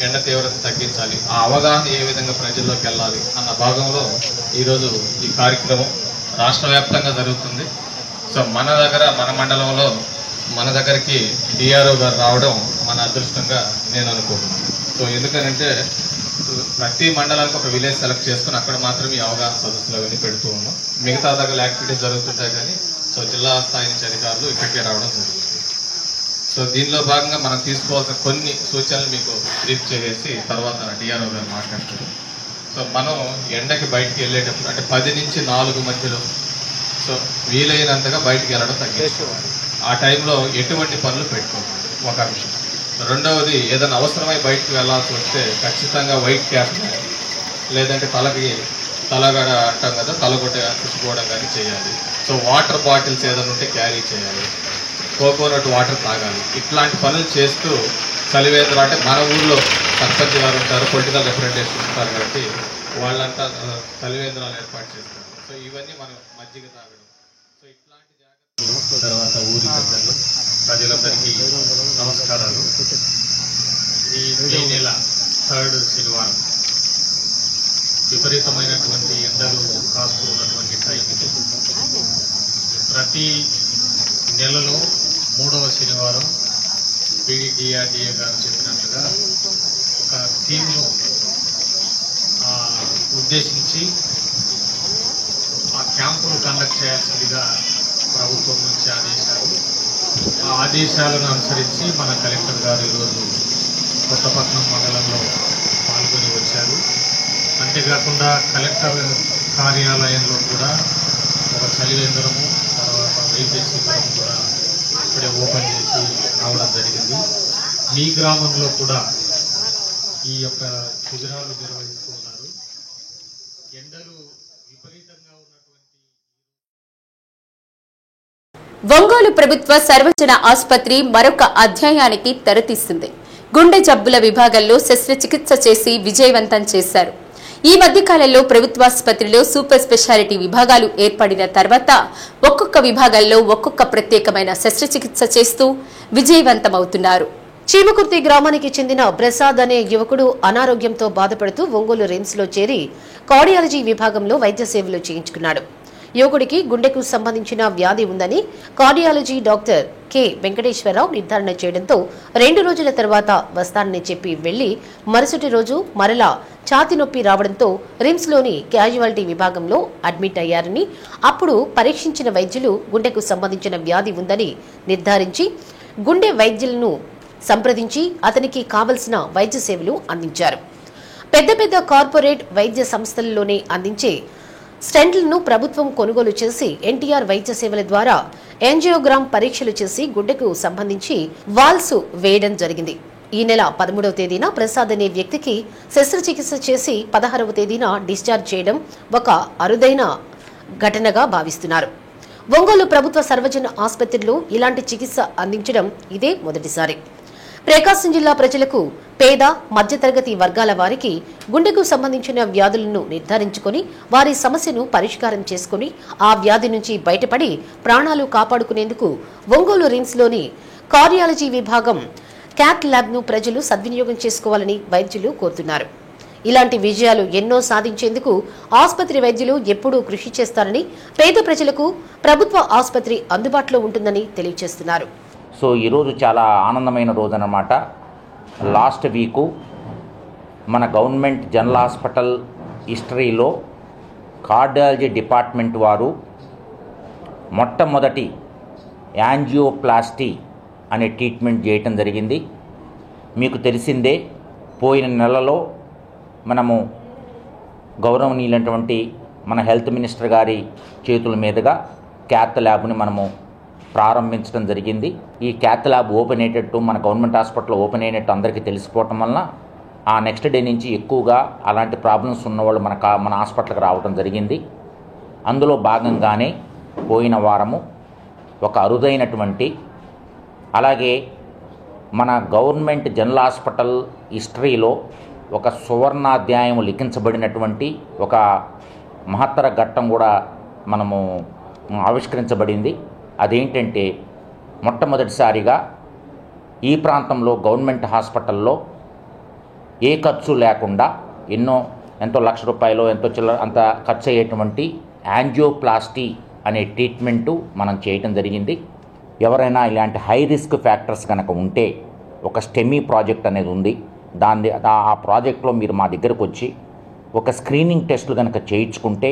ఎండ తీవ్రత తగ్గించాలి, ఆ అవగాహన ఏ విధంగా ప్రజల్లోకి వెళ్ళాలి అన్న భాగంలో ఈరోజు ఈ కార్యక్రమం రాష్ట్ర వ్యాప్తంగా జరుగుతుంది. సో మన మండలంలో మన దగ్గరికి డిఆర్ఓ గారు రావడం మన అదృష్టంగా నేను అనుకుంటున్నాను. సో ఎందుకనంటే ప్రతి మండలానికి ఒక విలేజ్ సెలెక్ట్ చేసుకుని అక్కడ మాత్రం ఈ అవగాహన సదస్సులు అవన్నీ పెడుతూ ఉన్నాం. మిగతా దగ్గర యాక్టివిటీస్ జరుగుతుంటాయి కానీ సో జిల్లా స్థాయి నుంచి అధికారులు ఇక్కడికే రావడం జరుగుతుంది. సో సో దీనిలో భాగంగా మనం తీసుకోవాల్సిన కొన్ని సూచనలు మీకు బ్రీఫ్ చేసి తర్వాత డిఆర్ఓ గారు మాట్లాడతారు. సో మనం ఎండకి బయటికి వెళ్ళేటప్పుడు అంటే 10 నుంచి 4 మధ్యలో సో వీలైనంతగా బయటికి వెళ్ళడం తగ్గించుకోవాలి. ఆ టైంలో ఎటువంటి పనులు పెట్టుకోవాలి ఒక విషయం. రెండవది ఏదైనా అవసరమై బయటకు వెళ్ళాల్సి వస్తే ఖచ్చితంగా వైట్ క్యాప్ లేదంటే తలగడ అంటాం కదా, తలగొట్ట పుచ్చుకోవడం కానీ చేయాలి. సో వాటర్ బాటిల్స్ ఏదైనా ఉంటే క్యారీ చేయాలి, కోకోనట్ వాటర్ తాగాలి. ఇట్లాంటి పనులు చేస్తూ చలివేంద్ర అంటే మన ఊళ్ళో సర్పంచ్ గారు ఉంటారు, పొలిటికల్ రిప్రజెంటేటివ్స్ ఉంటారు కాబట్టి వాళ్ళంతా చలివేంద్రాలు ఏర్పాటు చేస్తారు. సో ఇవన్నీ మనం మజ్జిగ తాగడం. సో ఇట్లాంటి జాగ్రత్తలు. తర్వాత ఊరి పెద్దలు ప్రజలందరికీ నమస్కారాలు. ఈ మే నెల 3rd శనివారం విపరీతమైనటువంటి ఎండలు కాస్తున్నటువంటి టైం ఇది. ప్రతి నెలలో 3వ శనివారం PDDRDA గారు చెప్పినట్లుగా ఒక థీమ్ను ఉద్దేశించి ఆ క్యాంపును కండక్ట్ చేయాల్సిందిగా ప్రభుత్వం నుంచి ఆదేశాలు. ఆ ఆదేశాలను అనుసరించి మన కలెక్టర్ గారు ఈరోజు కొత్తపట్నం మండలంలో పాల్గొని వచ్చారు. అంతేకాకుండా కలెక్టర్ కార్యాలయంలో కూడా ఒక చలివేంద్రము, తర్వాత వైద్య శిబిరం కూడా ఇప్పుడే ఓపెన్ చేసి రావడం జరిగింది. మీ గ్రామంలో కూడా ఈ యొక్క శిబిరాలు నిర్వహిస్తూ ఉన్నారు. ఎండలు విపరీతంగా ఉన్నటువంటి ఒంగోలు ప్రభుత్వ సర్వజన ఆసుపత్రి మరొక అధ్యాయానికి తెరతీస్తుంది. గుండె జబ్బుల విభాగంలో శస్త్రచికిత్స చేసి విజయవంతం చేశారు. ఈ మధ్యకాలంలో ప్రభుత్వాసుపత్రిలో సూపర్ స్పెషాలిటీ విభాగాలు ఏర్పడిన తర్వాత ఒక్కొక్క విభాగంలో ఒక్కొక్క ప్రత్యేకమైన శస్త్రచికిత్స చేస్తూ విజయవంతమవుతున్నారు. చీమకుర్తి గ్రామానికి చెందిన ప్రసాద్ అనే యువకుడు అనారోగ్యంతో బాధపడుతూ ఒంగోలు రిమ్స్ లో చేరి కార్డియాలజీ విభాగంలో వైద్య సేవలు చేయించుకున్నాడు. యువకుడికి గుండెకు సంబంధించిన వ్యాధి ఉందని కార్డియాలజీ డాక్టర్ కె వెంకటేశ్వరరావు నిర్ధారణ చేయడంతో 2 రోజుల తర్వాత వస్తానని చెప్పి వెళ్లి మరుసటి రోజు మరలా ఛాతీ నొప్పి రావడంతో రిమ్స్ లోని క్యాజువాలిటీ విభాగంలో అడ్మిట్ అయ్యారని, అప్పుడు పరీక్షించిన వైద్యులు గుండెకు సంబంధించిన వ్యాధి ఉందని నిర్ధారించి గుండె వైద్యులను సంప్రదించి అతనికి కావలసిన వైద్య సేవలు అందించారు. పెద్ద పెద్ద కార్పొరేట్ వైద్య సంస్థలలోనే అందించే స్టెంట్లను ప్రభుత్వం కొనుగోలు చేసి ఎన్టీఆర్ వైద్య సేవల ద్వారా యాంజియోగ్రామ్ పరీక్షలు చేసి గుండెకు సంబంధించి వాల్స్ వేయడం జరిగింది. ఈ నెల 13వ తేదీన ప్రసాద్ అనే వ్యక్తికి శస్త్రచికిత్స చేసి 16వ తేదీన డిశ్చార్జ్ చేయడం ఒక అరుదైన ఘటనగా భావిస్తున్నారు. ఒంగోలు ప్రభుత్వ సర్వజన ఆసుపత్రిలో ఇలాంటి చికిత్స అందించడం ఇదే మొదటిసారి. ప్రకాశం జిల్లా ప్రజలకు పేద మధ్యతరగతి వర్గాల వారికి గుండెకు సంబంధించిన వ్యాధులను నిర్ధారించుకుని వారి సమస్యను పరిష్కారం చేసుకుని ఆ వ్యాధి నుంచి బయటపడి ప్రాణాలు కాపాడుకునేందుకు ఒంగోలు రిమ్స్లోని కార్డియాలజీ విభాగం క్యాత్ ల్యాబ్ను ప్రజలు సద్వినియోగం చేసుకోవాలని వైద్యులు కోరుతున్నారు. ఇలాంటి విజయాలు ఎన్నో సాధించేందుకు ఆసుపత్రి వైద్యులు ఎప్పుడూ కృషి చేస్తారని, పేద ప్రజలకు ప్రభుత్వ ఆసుపత్రి అందుబాటులో ఉంటుందని తెలియజేస్తున్నారు. సో ఈరోజు చాలా ఆనందమైన రోజు అన్నమాట. లాస్ట్ వీకు మన గవర్నమెంట్ జనరల్ హాస్పిటల్ హిస్టరీలో కార్డియాలజీ డిపార్ట్మెంట్ వారు మొట్టమొదటి యాంజియోప్లాస్టీ అనే ట్రీట్మెంట్ చేయటం జరిగింది. మీకు తెలిసిందే, పోయిన నెలలో మనము గౌరవనీయులైనటువంటి మన హెల్త్ మినిస్టర్ గారి చేతుల మీదుగా క్యాత్ ల్యాబ్ని మనము ప్రారంభించడం జరిగింది. ఈ క్యాత్ ల్యాబ్ ఓపెన్ అయ్యేటట్టు మన గవర్నమెంట్ హాస్పిటల్ ఓపెన్ అయినట్టు అందరికీ తెలిసిపోవటం వలన ఆ నెక్స్ట్ డే నుంచి ఎక్కువగా అలాంటి ప్రాబ్లమ్స్ ఉన్నవాళ్ళు మన హాస్పిటల్కి రావడం జరిగింది. అందులో భాగంగానే పోయిన వారము ఒక అరుదైనటువంటి, అలాగే మన గవర్నమెంట్ జనరల్ హాస్పిటల్ హిస్టరీలో ఒక సువర్ణాధ్యాయం లిఖించబడినటువంటి ఒక మహత్తర ఘట్టం కూడా మనము ఆవిష్కరించబడింది. అదేంటంటే, మొట్టమొదటిసారిగా ఈ ప్రాంతంలో గవర్నమెంట్ హాస్పిటల్లో ఏ ఖర్చు లేకుండా ఎంతో ₹1,00,000 ఎంతో చిల్లర అంత ఖర్చు అయ్యేటువంటి యాంజియోప్లాస్టీ అనే ట్రీట్మెంటు మనం చేయటం జరిగింది. ఎవరైనా ఇలాంటి హై రిస్క్ ఫ్యాక్టర్స్ కనుక ఉంటే ఒక స్టెమీ ప్రాజెక్ట్ అనేది ఉంది. ఆ ప్రాజెక్ట్లో మీరు మా దగ్గరకు వచ్చి ఒక స్క్రీనింగ్ టెస్టులు కనుక చేయించుకుంటే,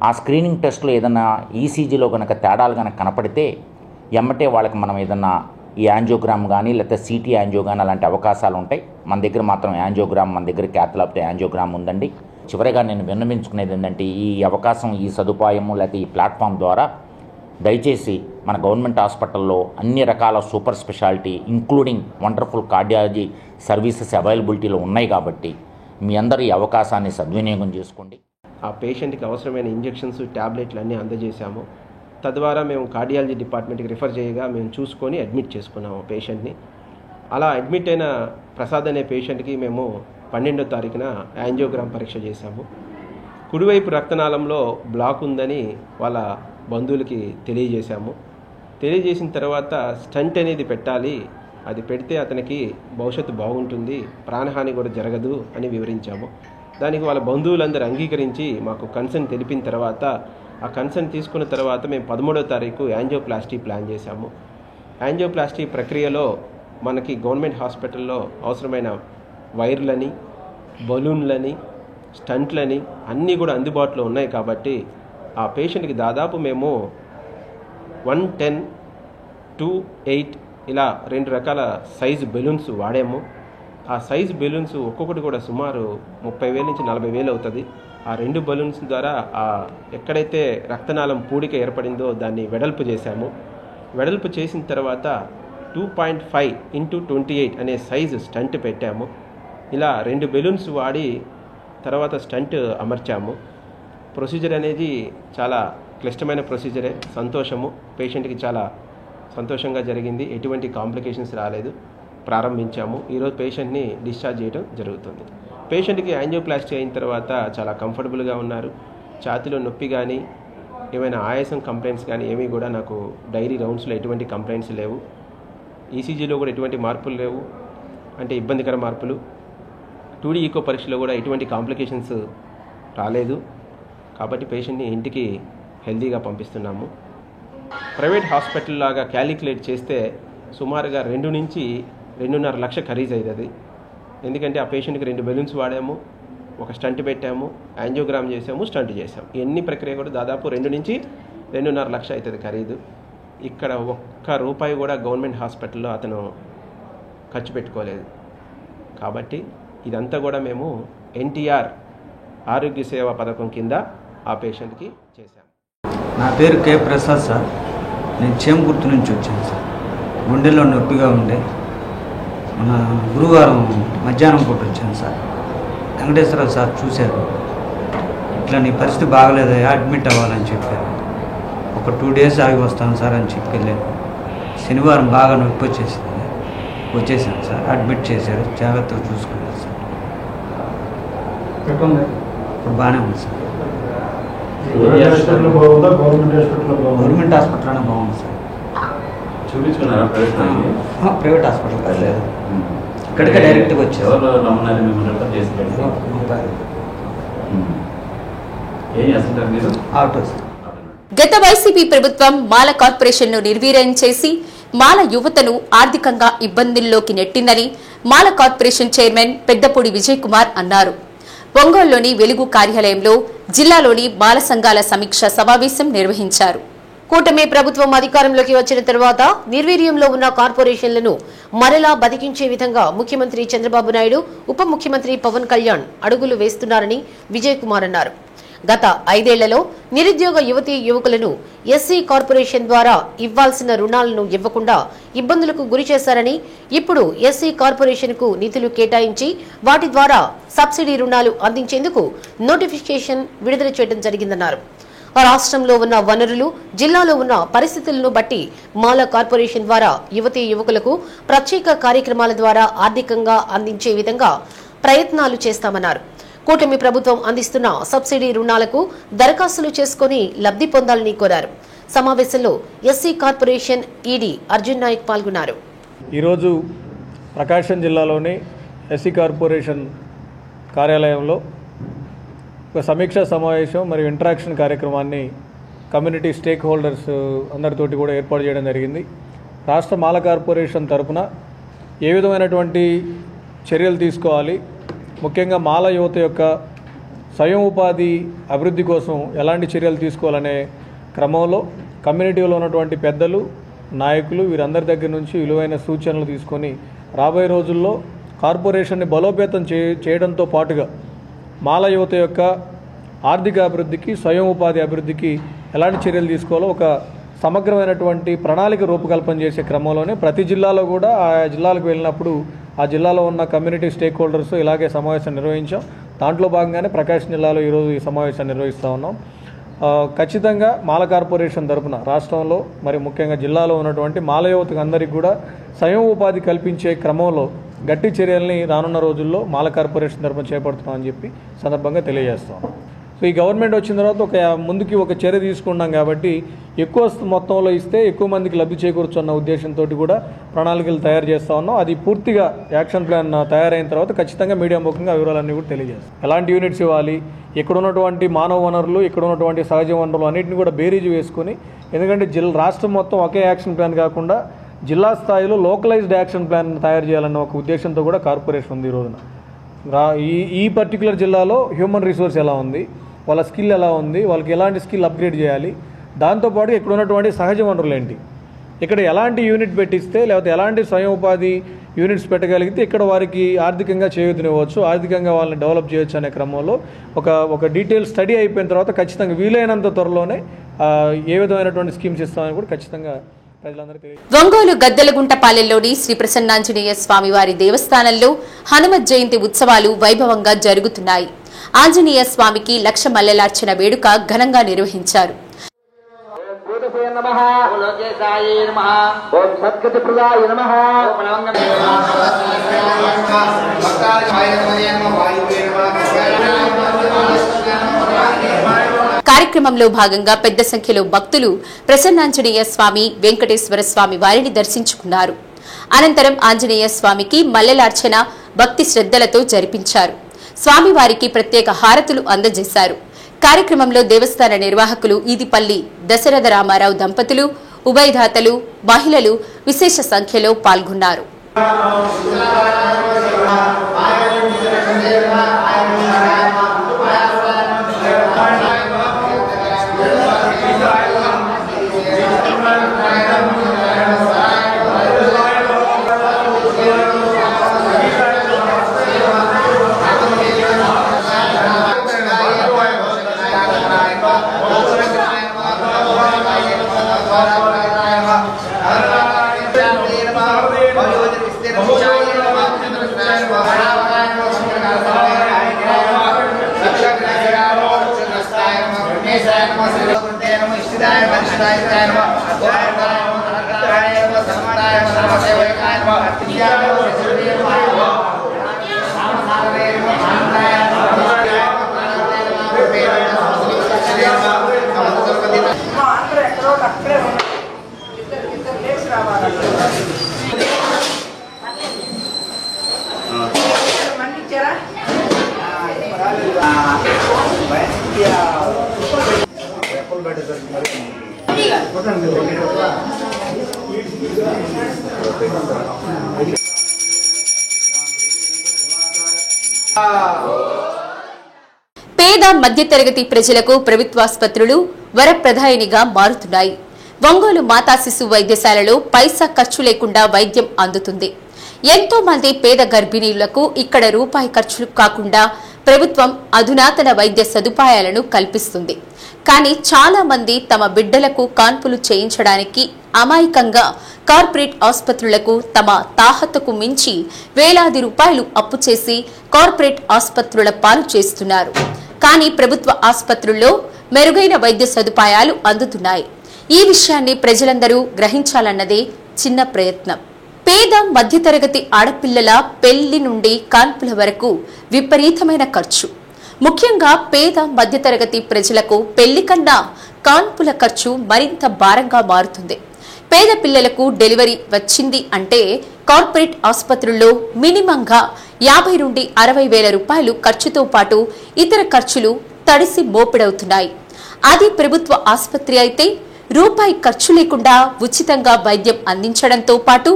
ఆ స్క్రీనింగ్ టెస్టులో ఏదైనా ఈసీజీలో కనుక తేడాలు కనుక కనపడితే ఎమ్మటే వాళ్ళకి మనం ఏదన్నా ఈ యాంజియోగ్రామ్ కానీ లేకపోతే సిటీ యాంజియో కానీ అలాంటి అవకాశాలు ఉంటాయి. మన దగ్గర మాత్రం యాంజియోగ్రామ్, మన దగ్గర క్యాత్ ల్యాబ్తో యాంజియోగ్రామ్ ఉందండి. చివరిగా నేను విన్నవించుకునేది ఏంటంటే ఈ అవకాశం, ఈ సదుపాయము లేకపోతే ఈ ప్లాట్ఫామ్ ద్వారా దయచేసి మన గవర్నమెంట్ హాస్పిటల్లో అన్ని రకాల super speciality including wonderful cardiology services అవైలబిలిటీలో ఉన్నాయి కాబట్టి మీ అందరూ ఈ అవకాశాన్ని సద్వినియోగం చేసుకోండి. ఆ పేషెంట్కి అవసరమైన ఇంజెక్షన్స్, ట్యాబ్లెట్లు అన్నీ అందజేశాము. తద్వారా మేము కార్డియాలజీ డిపార్ట్మెంట్కి రిఫర్ చేయగా మేము చూసుకొని అడ్మిట్ చేసుకున్నాము పేషెంట్ని. అలా అడ్మిట్ అయిన ప్రసాద్ అనే పేషెంట్కి మేము 12వ తారీఖున యాంజియోగ్రామ్ పరీక్ష చేశాము. కుడివైపు రక్తనాళంలో బ్లాక్ ఉందని వాళ్ళ బంధువులకి తెలియజేశాము. తెలియజేసిన తర్వాత స్టంట్ అనేది పెట్టాలి, అది పెడితే అతనికి భవిష్యత్తు బాగుంటుంది, ప్రాణహాని కూడా జరగదు అని వివరించాము. దానికి వాళ్ళ బంధువులందరూ అంగీకరించి మాకు కన్సర్న్ తెలిపిన తర్వాత ఆ కన్సర్న్ తీసుకున్న తర్వాత మేము 13వ తారీఖు యాంజియోప్లాస్టీ ప్లాన్ చేశాము. యాంజియోప్లాస్టీ ప్రక్రియలో మనకి గవర్నమెంట్ హాస్పిటల్లో అవసరమైన వైర్లని, బలూన్లని, స్టంట్లని అన్నీ కూడా అందుబాటులో ఉన్నాయి కాబట్టి ఆ పేషెంట్కి దాదాపు మేము 110, 208 ఇలా 2 రకాల సైజు బెలూన్స్ వాడాము. ఆ సైజు బెలూన్స్ ఒక్కొక్కటి కూడా సుమారు 30,000 నుంచి 40,000 అవుతుంది. ఆ 2 బెలూన్స్ ద్వారా ఎక్కడైతే రక్తనాళం పూడిక ఏర్పడిందో దాన్ని వెడల్పు చేశాము. వెడల్పు చేసిన తర్వాత 2.5 × 28 అనే సైజు స్టంట్ పెట్టాము. ఇలా 2 బెలూన్స్ వాడి తర్వాత స్టంట్ అమర్చాము. ప్రొసీజర్ అనేది చాలా క్లిష్టమైన ప్రొసీజరే. సంతోషము, పేషెంట్కి చాలా సంతోషంగా జరిగింది, ఎటువంటి కాంప్లికేషన్స్ రాలేదు. ప్రారంభించాము. ఈరోజు పేషెంట్ని డిశ్చార్జ్ చేయడం జరుగుతుంది. పేషెంట్కి యాంజియోప్లాస్టీ అయిన తర్వాత చాలా కంఫర్టబుల్గా ఉన్నారు. ఛాతీలో నొప్పి కానీ ఏమైనా ఆయాసం కంప్లైంట్స్ కానీ ఏమీ కూడా నాకు డైరీ రౌండ్స్లో ఎటువంటి కంప్లైంట్స్ లేవు. ఈసీజీలో కూడా ఎటువంటి మార్పులు లేవు, అంటే ఇబ్బందికర మార్పులు. 2D ఈకో పరీక్షలో కూడా ఎటువంటి కాంప్లికేషన్స్ రాలేదు. కాబట్టి పేషెంట్ని ఇంటికి హెల్దీగా పంపిస్తున్నాము. ప్రైవేట్ హాస్పిటల్ లాగా క్యాలిక్యులేట్ చేస్తే సుమారుగా 2 నుంచి 2.5 లక్ష ఖరీదు అవుతుంది. ఎందుకంటే ఆ పేషెంట్కి 2 బెలూన్స్ వాడాము, ఒక స్టంట్ పెట్టాము, యాంజియోగ్రామ్ చేసాము, స్టంట్ చేసాము. ఇవన్నీ ప్రక్రియ కూడా దాదాపు 2 నుంచి 2.5 లక్ష అవుతుంది ఖరీదు. ఇక్కడ ఒక్క రూపాయి కూడా గవర్నమెంట్ హాస్పిటల్లో అతను ఖర్చు పెట్టుకోలేదు. కాబట్టి ఇదంతా కూడా మేము ఎన్టీఆర్ ఆరోగ్య సేవా పథకం కింద ఆ పేషెంట్కి చేశాము. నా పేరు కే ప్రసాద్ సార్. నేను చేమకుర్తి నుంచి వచ్చాను సార్. గుండెల్లో నొప్పిగా ఉండే మన గురువారం మధ్యాహ్నం పూట వచ్చాను సార్. వెంకటేశ్వరరావు సార్ చూశారు, ఇట్లా నీ పరిస్థితి బాగలేదయ్యా, అడ్మిట్ అవ్వాలని చెప్పారు. ఒక 2 డేస్ ఆగి వస్తాను సార్ అని చెప్పి వెళ్ళాను. శనివారం బాగా నొప్పి వచ్చేసాను సార్. అడ్మిట్ చేశారు, జాగ్రత్తగా చూసుకున్నారు సార్. ఇప్పుడు బాగానే ఉంది సార్. గవర్నమెంట్ హాస్పిటల్లోనే బాగుంది సార్. చూపించుకున్నారా ప్రైవేట్ హాస్పిటల్ పర్లేదు, ఇక్కడికే డైరెక్ట్గా వచ్చారు. Auto sir. గత వైసీపీ ప్రభుత్వం మాల కార్పొరేషన్ను నిర్వీర్యం చేసి మాల యువతను ఆర్థికంగా ఇబ్బందుల్లోకి నెట్టిందని మాల కార్పొరేషన్ చైర్మన్ పెద్దపూడి విజయ్ కుమార్ అన్నారు. ఒంగోలులోని వెలుగు కార్యాలయంలో జిల్లాలోని మాల సంఘాల సమీక్ష సమావేశం నిర్వహించారు. కూటమి ప్రభుత్వం అధికారంలోకి వచ్చిన తర్వాత నిర్వీర్యంలో ఉన్న కార్పొరేషన్లను మరలా బతికించే విధంగా ముఖ్యమంత్రి చంద్రబాబు నాయుడు, ఉప ముఖ్యమంత్రి పవన్ కళ్యాణ్ అడుగులు వేస్తున్నారని విజయ్ కుమార్ అన్నారు. గత 5 ఏళ్లలో నిరుద్యోగ యువతీ యువకులను ఎస్సీ కార్పొరేషన్ ద్వారా ఇవ్వాల్సిన రుణాలను ఇవ్వకుండా ఇబ్బందులకు గురి చేశారని, ఇప్పుడు ఎస్సీ కార్పొరేషన్ కు నిధులు కేటాయించి వాటి ద్వారా సబ్సిడీ రుణాలు అందించేందుకు నోటిఫికేషన్ విడుదల చేయడం జరిగిందన్నారు. రాష్ట్రంలో ఉన్న వనరులు, జిల్లాలో ఉన్న పరిస్థితులను బట్టి మాల కార్పొరేషన్ ద్వారా యువతీ యువకులకు ప్రత్యేక కార్యక్రమాల ద్వారా ఆర్థికంగా అందించే విధంగా ప్రయత్నాలు చేస్తామన్నారు. కూటమి ప్రభుత్వం అందిస్తున్న సబ్సిడీ రుణాలకు దరఖాస్తులు చేసుకుని లబ్ధి పొందాలని కోరారు. సమావేశంలో SC corporation ED Arjun Nayak పాల్గొన్నారు. ఈరోజు ప్రకాశం జిల్లాలోని ఎస్సీ కార్పొరేషన్ కార్యాలయంలో ఒక సమీక్షా సమావేశం మరియు ఇంటరాక్షన్ కార్యక్రమాన్ని కమ్యూనిటీ స్టేక్ హోల్డర్స్ అందరితోటి కూడా ఏర్పాటు చేయడం జరిగింది. రాష్ట్ర మాల కార్పొరేషన్ తరపున ఏ విధమైనటువంటి చర్యలు తీసుకోవాలి, ముఖ్యంగా మాల యువత యొక్క స్వయం ఉపాధి అభివృద్ధి కోసం ఎలాంటి చర్యలు తీసుకోవాలనే క్రమంలో కమ్యూనిటీలో ఉన్నటువంటి పెద్దలు, నాయకులు వీరందరి దగ్గర నుంచి విలువైన సూచనలు తీసుకొని రాబోయే రోజుల్లో కార్పొరేషన్ని బలోపేతం చేయడంతో పాటుగా మాల యువత యొక్క ఆర్థిక అభివృద్ధికి, స్వయం ఉపాధి అభివృద్ధికి ఎలాంటి చర్యలు తీసుకోవాలో ఒక సమగ్రమైనటువంటి ప్రణాళిక రూపకల్పన చేసే క్రమంలోనే ప్రతి జిల్లాలో కూడా ఆ జిల్లాలకు వెళ్ళినప్పుడు ఆ జిల్లాలో ఉన్న కమ్యూనిటీ స్టేక్ హోల్డర్స్ ఇలాగే సమావేశం నిర్వహించాం. దాంట్లో భాగంగానే ప్రకాశం జిల్లాలో ఈరోజు ఈ సమావేశాన్ని నిర్వహిస్తూ ఉన్నాం. ఖచ్చితంగా మాల కార్పొరేషన్ తరపున రాష్ట్రంలో మరి ముఖ్యంగా జిల్లాలో ఉన్నటువంటి మాల యువతకు అందరికీ కూడా స్వయం ఉపాధి కల్పించే క్రమంలో గట్టి చర్యల్ని రానున్న రోజుల్లో మాల కార్పొరేషన్ తరపున చేపడుతున్నామని చెప్పి సందర్భంగా తెలియజేస్తాం. సో ఈ గవర్నమెంట్ వచ్చిన తర్వాత ముందుకి ఒక చర్య తీసుకున్నాం కాబట్టి ఎక్కువ మొత్తంలో ఇస్తే ఎక్కువ మందికి లబ్ధి చేకూర్చున్న ఉద్దేశంతో కూడా ప్రణాళికలు తయారు చేస్తూ ఉన్నాం. అది పూర్తిగా యాక్షన్ ప్లాన్ తయారైన తర్వాత ఖచ్చితంగా మీడియా ముఖంగా వివరాలన్నీ కూడా తెలియజేస్తాం. ఎలాంటి యూనిట్స్ ఇవ్వాలి, ఇక్కడ ఉన్నటువంటి మానవ వనరులు, ఇక్కడ ఉన్నటువంటి సహజ వనరులు అన్నింటినీ కూడా బేరీజు వేసుకొని, ఎందుకంటే రాష్ట్రం మొత్తం ఒకే యాక్షన్ ప్లాన్ కాకుండా జిల్లా స్థాయిలో లోకలైజ్డ్ యాక్షన్ ప్లాన్ తయారు చేయాలన్న ఒక ఉద్దేశంతో కూడా కార్పొరేషన్ ఉంది. ఈ రోజున ఈ పర్టికులర్ జిల్లాలో హ్యూమన్ రిసోర్స్ ఎలా ఉంది, వాళ్ళ స్కిల్ ఎలా ఉంది, వాళ్ళకి ఎలాంటి స్కిల్ అప్గ్రేడ్ చేయాలి, దాంతోపాటు ఇక్కడ ఉన్నటువంటి సహజ వనరులు ఏంటి, ఇక్కడ ఎలాంటి యూనిట్ పెట్టిస్తే లేకపోతే ఎలాంటి స్వయం ఉపాధి యూనిట్స్ పెట్టగలిగితే ఇక్కడ వారికి ఆర్థికంగా చేయూతనివ్వచ్చు, ఆర్థికంగా వాళ్ళని డెవలప్ చేయొచ్చు అనే క్రమంలో ఒక డీటెయిల్ స్టడీ అయిపోయిన తర్వాత ఖచ్చితంగా వీలైనంత త్వరలోనే ఏ విధమైనటువంటి స్కీమ్స్ ఇస్తామని కూడా ఖచ్చితంగా ప్రజలందరికీ. ఒంగోలు గద్దెలగుంటపాలెంలోని శ్రీ ప్రసన్నాంజనేయ స్వామివారి దేవస్థానంలో హనుమత్ జయంతి ఉత్సవాలు వైభవంగా జరుగుతున్నాయి. ఆంజనేయ స్వామికి లక్ష మల్లెలార్చన వేడుక ఘనంగా నిర్వహించారు. కార్యక్రమంలో భాగంగా పెద్ద సంఖ్యలో భక్తులు ప్రసన్నాంజనేయ స్వామి, వెంకటేశ్వర స్వామి వారిని దర్శించుకున్నారు. అనంతరం ఆంజనేయ స్వామికి మల్లెలార్చన భక్తి శ్రద్ధలతో జరిపించారు. స్వామివారికి ప్రత్యేక హారతులు అందజేశారు. కార్యక్రమంలో దేవస్థాన నిర్వాహకులు ఈదిపల్లి దశరథ రామారావు దంపతులు, ఉభయదాతలు, మహిళలు విశేష సంఖ్యలో పాల్గొన్నారు. పేద మధ్యతరగతి ప్రజలకు ప్రభుత్వాసుపత్రులు వరప్రదాయినిగా మారుతున్నాయి. ఒంగోలు మాతా శిశు వైద్యశాలలో పైసా ఖర్చు లేకుండా వైద్యం అందుతుంది. ఎంతో మంది పేద గర్భిణీలకు ఇక్కడ రూపాయి ఖర్చు కాకుండా ప్రభుత్వం అధునాతన వైద్య సదుపాయాలను కల్పిస్తుంది. కానీ చాలా మంది తమ బిడ్డలకు కాన్పులు చేయించడానికి అమాయకంగా కార్పొరేట్ ఆసుపత్రులకు తమ తాహతకు మించి వేలాది రూపాయలు అప్పు చేసి కార్పొరేట్ ఆసుపత్రుల పాలు చేస్తున్నారు. కానీ ప్రభుత్వ ఆసుపత్రుల్లో మెరుగైన వైద్య సదుపాయాలు అందుతున్నాయి. ఈ విషయాన్ని ప్రజలందరూ గ్రహించాలన్నదే చిన్న ప్రయత్నం. పేద మధ్యతరగతి ఆడపిల్లల పెళ్లి నుండి కాన్పుల వరకు విపరీతమైన ఖర్చు. ముఖ్యంగా పేద మధ్యతరగతి ప్రజలకు పెళ్లి కన్నా కాన్పుల ఖర్చు మరింత భారంగా మారుతుంది. పేద పిల్లలకు డెలివరీ వచ్చింది అంటే కార్పొరేట్ ఆసుపత్రుల్లో మినిమంగా 50 నుండి 60 వేల రూపాయలు ఖర్చుతో పాటు ఇతర ఖర్చులు తడిసి మోపిడవుతున్నాయి. అది ప్రభుత్వ ఆసుపత్రి అయితే రూపాయి ఖర్చు లేకుండా ఉచితంగా వైద్యం అందించడంతో పాటు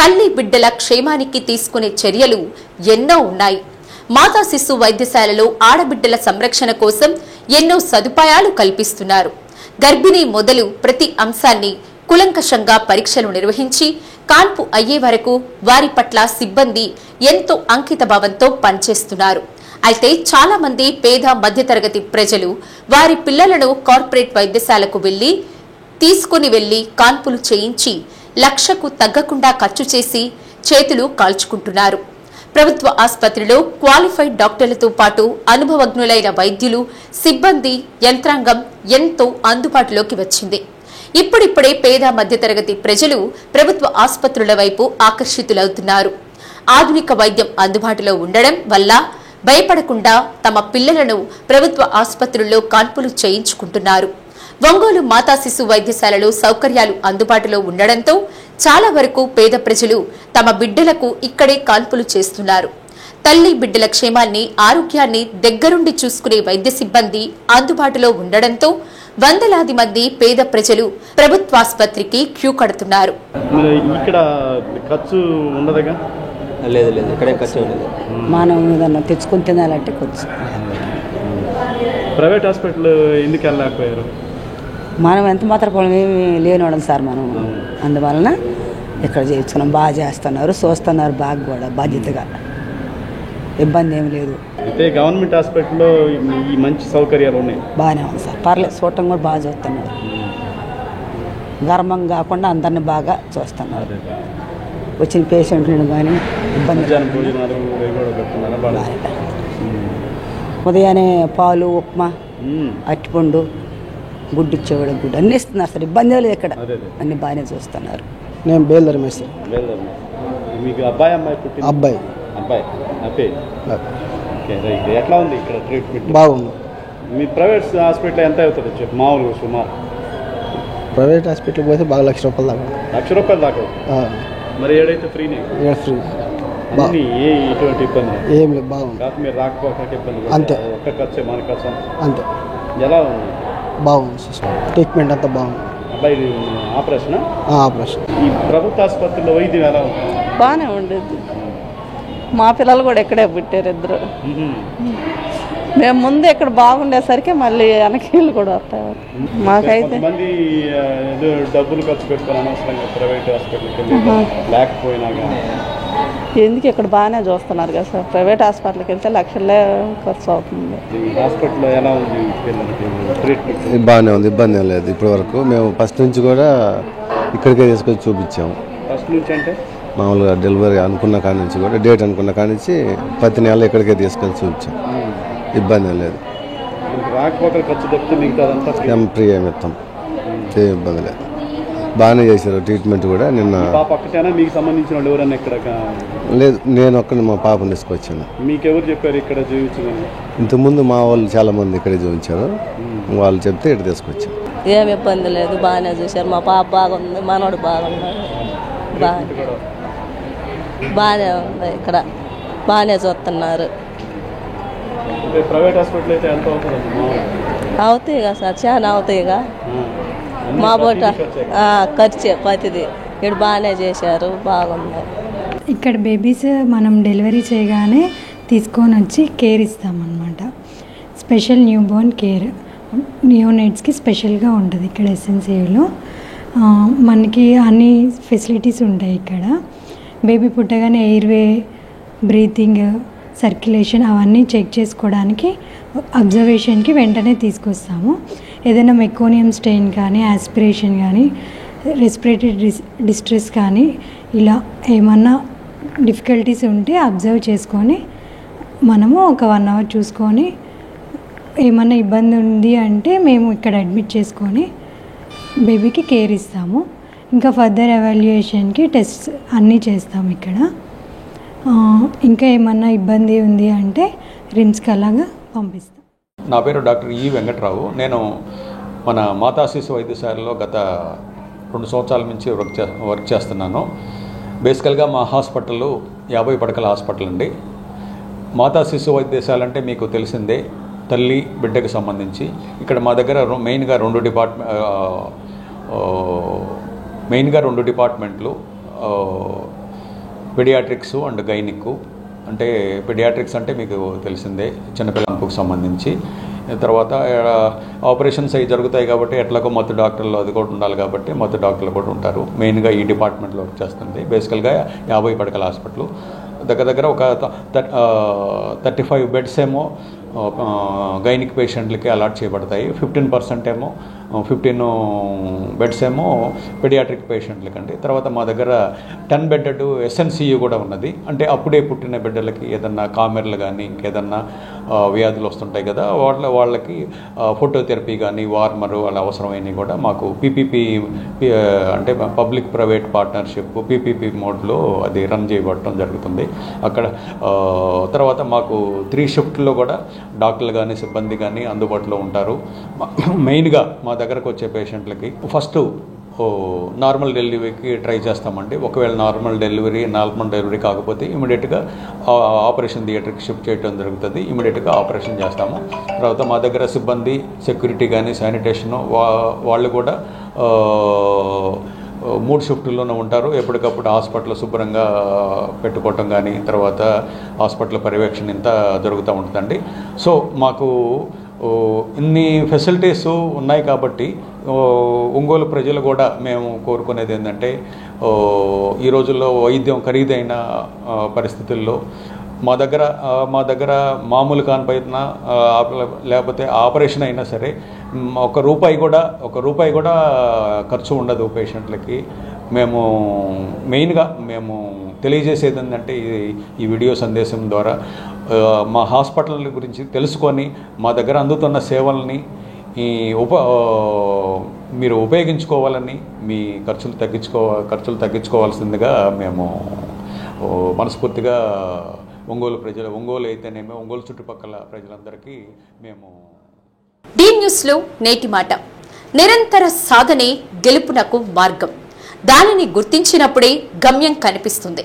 తల్లి బిడ్డల క్షేమానికి తీసుకునే చర్యలు ఎన్నో ఉన్నాయి. మాతా శిశు వైద్యశాలలో ఆడబిడ్డల సంరక్షణ కోసం ఎన్నో సదుపాయాలు కల్పిస్తున్నారు. గర్భిణీ మొదలు ప్రతి అంశాన్ని కులంకషంగా పరీక్షలు నిర్వహించి కాన్పు అయ్యే వరకు వారి పట్ల సిబ్బంది ఎంతో అంకితభావంతో పనిచేస్తున్నారు. అయితే చాలా మంది పేద మధ్యతరగతి ప్రజలు వారి పిల్లలను కార్పొరేట్ వైద్యశాలకు తీసుకుని వెళ్లి కాన్పులు చేయించి లక్షకు తగ్గకుండా ఖర్చు చేసి చేతులు కాల్చుకుంటున్నారు. ప్రభుత్వ ఆసుపత్రిలో క్వాలిఫైడ్ డాక్టర్లతో పాటు అనుభవజ్ఞులైన వైద్యులు, సిబ్బంది, యంత్రాంగం ఎంతో అందుబాటులోకి వచ్చింది. ఇప్పుడిప్పుడే పేద మధ్యతరగతి ప్రజలు ప్రభుత్వ ఆసుపత్రుల వైపు ఆకర్షితులవుతున్నారు. ఆధునిక వైద్యం అందుబాటులో ఉండడం వల్ల భయపడకుండా తమ పిల్లలను ప్రభుత్వ ఆసుపత్రుల్లో కాన్పులు చేయించుకుంటున్నారు. ఒంగోలు మాతా శిశు వైద్యశాలలో సౌకర్యాలు అందుబాటులో ఉండడంతో చాలా వరకు పేద ప్రజలు తమ బిడ్డలకు ఇక్కడే కాన్పులు చేస్తున్నారు. తల్లి బిడ్డల క్షేమాన్ని, ఆరోగ్యాన్ని దగ్గరుండి చూసుకునే వైద్య సిబ్బంది అందుబాటులో ఉండడంతో వందలాది మంది పేద ప్రజలు ప్రభుత్వాసుపత్రికి క్యూ కడుతున్నారు. ఇక్కడ ఖర్చు ఉండదుగా? లేదు లేదు, ఇక్కడే ఖర్చు ఉండదు. మనం ఏదన్నా తెచ్చుకొని తినాలంటే ఖర్చు. ప్రైవేట్ హాస్పిటల్ ఎందుకు వెళ్ళలేకపోయారు? మనం ఎంత మాత్రం ఏమి లేనివాడం సార్ మనం. అందువలన ఇక్కడ చేయించుకున్నాం. బాగా చేస్తున్నారు, చూస్తున్నారు బాగా కూడా బాధ్యతగా, ఇబ్బంది ఏమి లేదు. అయితే గవర్నమెంట్ హాస్పిటల్లో ఈ మంచి సౌకర్యాలు ఉన్నాయి. బాగానే ఉంది సార్, పర్లేదు. చూడటం కూడా బాగా చూస్తున్నారు. గర్వం కాకుండా అందరిని బాగా చూస్తున్నారు. వచ్చిన పేషెంట్లను కానీ ఇబ్బంది. ఉదయాన్నే పాలు, ఉప్మా, అట్టిపండు, గుడ్డు ఇచ్చేవాడు, గుడ్డు అన్నీ ఇస్తున్నారు సార్. ఇబ్బంది లేదు ఇక్కడ, అన్ని బాగానే చూస్తున్నారు. నేను బేల్దారి మేస్త్రి. మీకు అబ్బాయి అమ్మాయి పుట్టింది? అబ్బాయి. అబ్బాయి ఎట్లా ఉంది ఇక్కడ ట్రీట్మెంట్? బాగుంది. మీ ప్రైవేట్ హాస్పిటల్ ఎంత అవుతుంది చెప్పు మామూలుగా సుమారు? ప్రైవేట్ హాస్పిటల్కి పోతే బాగా ₹1,00,000 దాకా. ₹1,00,000 దాకా? మరి ఏడైతే ఫ్రీనే? ఫ్రీ. అన్నీ ఎటువంటి ఇబ్బంది ఏం లేదు, బాగుంది. కాకపోతే మీరు రాకపోక ఇబ్బంది అంతే. ఒక్క ఖర్చే మన ఖర్చు అంతే. ఎలా ఉంది? బాగుంది సిస్టమ్, ట్రీట్మెంట్ అంతా బాగుంది. అబ్బాయి ఆపరేషన్? ఆపరేషన్. ఈ ప్రభుత్వ ఆసుపత్రిలో వైద్యం ఎలా ఉంది? బాగానే ఉండేది. మా పిల్లలు కూడా ఇక్కడే పుట్టారు ఇద్దరు. మేము ముందు ఇక్కడ బాగుండేసరికి మళ్ళీ వెనకీళ్ళు కూడా వస్తాయి. మాకైతే కొంతమంది ఏదో డబ్బులు ఖర్చు పెట్టుకొని అనవసరంగా ప్రైవేట్ హాస్పిటల్కి లేకపోయినా కానీ ఎందుకు ఇక్కడ బాగానే చూస్తున్నారు కదా సార్. ప్రైవేట్ హాస్పిటల్కి వెళ్తే లక్షలే ఖర్చు అవుతుంది. హాస్పిటల్లో ఎలా ఉంది పిల్లలకి ట్రీట్మెంట్? బాగానే ఉంది, ఇబ్బంది ఏం లేదు. ఇప్పటి వరకు మేము ఫస్ట్ నుంచి కూడా ఇక్కడికే తీసుకొచ్చి చూపించాము. ఫస్ట్ నుంచి అంటే మామూలుగా డెలివరీ అనుకున్న కాడి నుంచి కూడా, డేట్ అనుకున్న కాడి నుంచి ప్రతి నెల ఇక్కడికే తీసుకొని చూపించాం. ఇబ్బంది ఏం లేదు. రాకపోతే ఖర్చు తప్పితే మిగతాదంతా ఫ్రీ ఏమి ఇస్తాం, ఏం ఇబ్బంది లేదు. బాగానే చేశారు ట్రీట్మెంట్ కూడా. నిన్న పాప ఒక్కటేనా మీకు సంబంధించిన వాళ్ళు ఎవరైనా ఇక్కడ? లేదు, నేను ఒక్కడిని మా పాపను తీసుకొచ్చాను. మీకెవరు చెప్పారు ఇక్కడ చూపించమని? ఇంతకుముందు మా వాళ్ళు చాలా మంది ఇక్కడే చూపించారు, వాళ్ళు చెప్తే ఇక్కడ తీసుకొచ్చాం. ఏమి ఇబ్బంది లేదు, బాగానే చూశారు. మా పాప బాగుంది, మనోడు బాగున్నాడు. బాగానే ఉంది, ఇక్కడ బాగానే చూస్తున్నారు. ప్రైవేట్ హాస్పిటల్ అయితే ఎంత అవుతుంది? అవుతాయిగా సార్, చాలా అవుతాయిగా. మా బోట ఖర్చే ప్రతిది. ఇక్కడ బాగానే చేశారు, బాగుంది. ఇక్కడ బేబీస్ మనం డెలివరీ చేయగానే తీసుకొని వచ్చి కేర్ ఇస్తామన్నమాట. స్పెషల్ న్యూ బోర్న్ కేర్ నియోనేట్స్కి స్పెషల్గా ఉంటుంది ఇక్కడ ఎస్ఎన్సిలో. మనకి అన్ని ఫెసిలిటీస్ ఉంటాయి ఇక్కడ. బేబీ పుట్టగానే ఎయిర్వే, బ్రీతింగ్, సర్క్యులేషన్ అవన్నీ చెక్ చేసుకోవడానికి అబ్జర్వేషన్కి వెంటనే తీసుకొస్తాము. ఏదైనా మెకోనియం స్టెయిన్ కానీ, ఆస్పిరేషన్ కానీ, రెస్పిరేటరీ డిస్ట్రెస్ కానీ ఇలా ఏమన్నా డిఫికల్టీస్ ఉంటే అబ్జర్వ్ చేసుకొని మనము ఒక 1 అవర్ చూసుకొని ఏమన్నా ఇబ్బంది ఉంది అంటే మేము ఇక్కడ అడ్మిట్ చేసుకొని బేబీకి కేర్ ఇస్తాము. ఇంకా ఫర్దర్ ఎవాల్యుయేషన్కి టెస్ట్ అన్నీ చేస్తాము ఇక్కడ. ఇంకా ఏమన్నా ఇబ్బంది ఉంది అంటే రిమ్స్కి అలాగా పంపిస్తాం. నా పేరు డాక్టర్ ఈ వెంకట్రావు. నేను మన మాతా శిశు వైద్యశాలలో గత 2 సంవత్సరాల నుంచి వర్క్ చేస్తున్నాను. బేసికల్గా మా హాస్పిటల్ 50 పడకల హాస్పిటల్ అండి. మాతా శిశు వైద్యశాల అంటే మీకు తెలిసిందే, తల్లి బిడ్డకు సంబంధించి. ఇక్కడ మా దగ్గర మెయిన్గా రెండు డిపార్ట్మెంట్లు, పెడియాట్రిక్స్ అండ్ గైనిక్. అంటే పెడియాట్రిక్స్ అంటే మీకు తెలిసిందే, చిన్నపిల్లలకు సంబంధించి. తర్వాత ఆపరేషన్స్ అవి జరుగుతాయి కాబట్టి ఎట్లాగో మత్తు డాక్టర్లు అది కూడా ఉండాలి కాబట్టి మత్తు డాక్టర్లు కూడా ఉంటారు. మెయిన్గా ఈ డిపార్ట్మెంట్లో వర్క్ చేస్తుంది. బేసికల్గా 50 పడకల హాస్పిటల్. దగ్గర ఒక 35 బెడ్స్ ఏమో గైనిక్ పేషెంట్లకి అలాట్ చేయబడతాయి. 15% ఏమో 15 బెడ్స్ ఏమో పెడియాట్రిక్ పేషెంట్లకండి. తర్వాత మా దగ్గర 10 బెడ్డెడ్ SNCU కూడా ఉన్నది. అంటే అప్పుడే పుట్టిన బిడ్డలకి ఏదన్నా కామెర్లు కానీ ఇంకేదన్నా వ్యాధులు వస్తుంటాయి కదా, వాళ్ళకి ఫోటోథెరపీ కానీ వార్మరు అలా అవసరమైనవి కూడా మాకు PPP అంటే పబ్లిక్ ప్రైవేట్ పార్ట్నర్షిప్ PPP మోడ్లో అది రన్ చేయబడటం జరుగుతుంది అక్కడ. తర్వాత మాకు 3 షిఫ్ట్లో కూడా డాక్టర్లు కానీ సిబ్బంది కానీ అందుబాటులో ఉంటారు. మెయిన్గా మా దగ్గరకు వచ్చే పేషెంట్లకి ఫస్ట్ నార్మల్ డెలివరీకి ట్రై చేస్తామండి. ఒకవేళ నార్మల్ డెలివరీ కాకపోతే ఇమీడియట్గా ఆపరేషన్ థియేటర్కి షిఫ్ట్ చేయడం జరుగుతుంది. ఇమీడియట్గా ఆపరేషన్ చేస్తాము. తర్వాత మా దగ్గర సిబ్బంది సెక్యూరిటీ కానీ శానిటేషను వాళ్ళు కూడా 3 షిఫ్టుల్లోనే ఉంటారు. ఎప్పటికప్పుడు హాస్పిటల్ శుభ్రంగా పెట్టుకోవటం కానీ తర్వాత హాస్పిటల్ పర్యవేక్షణ ఇంత జరుగుతూ ఉంటుందండి. సో మాకు ఇన్ని ఫెసిలిటీస్ ఉన్నాయి కాబట్టి ఒంగోలు ప్రజలు కూడా మేము కోరుకునేది ఏంటంటే, ఈ రోజుల్లో వైద్యం ఖరీదైన పరిస్థితుల్లో మా దగ్గర మామూలు కానిపైన లేకపోతే ఆపరేషన్ అయినా సరే ఒక రూపాయి కూడా ఖర్చు ఉండదు పేషెంట్లకి. మేము మెయిన్గా తెలియజేసేది ఏంటంటే ఈ వీడియో సందేశం ద్వారా మా హాస్పిటల్ గురించి తెలుసుకొని మా దగ్గర అందుతున్న సేవల్ని మీరు ఉపయోగించుకోవాలని, మీ ఖర్చులు తగ్గించుకోవాల్సిందిగా మేము మనస్ఫూర్తిగా ఒంగోలు అయితేనేమో ఒంగోలు చుట్టుపక్కల ప్రజలందరికీ మేము. డి న్యూస్లో నేటి మాట. నిరంతర సాధనే గెలుపునకు మార్గం. దానిని గుర్తించినప్పుడే గమ్యం కనిపిస్తుంది.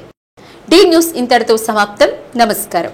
డి న్యూస్ ఇంతటితో సమాప్తం. నమస్కారం.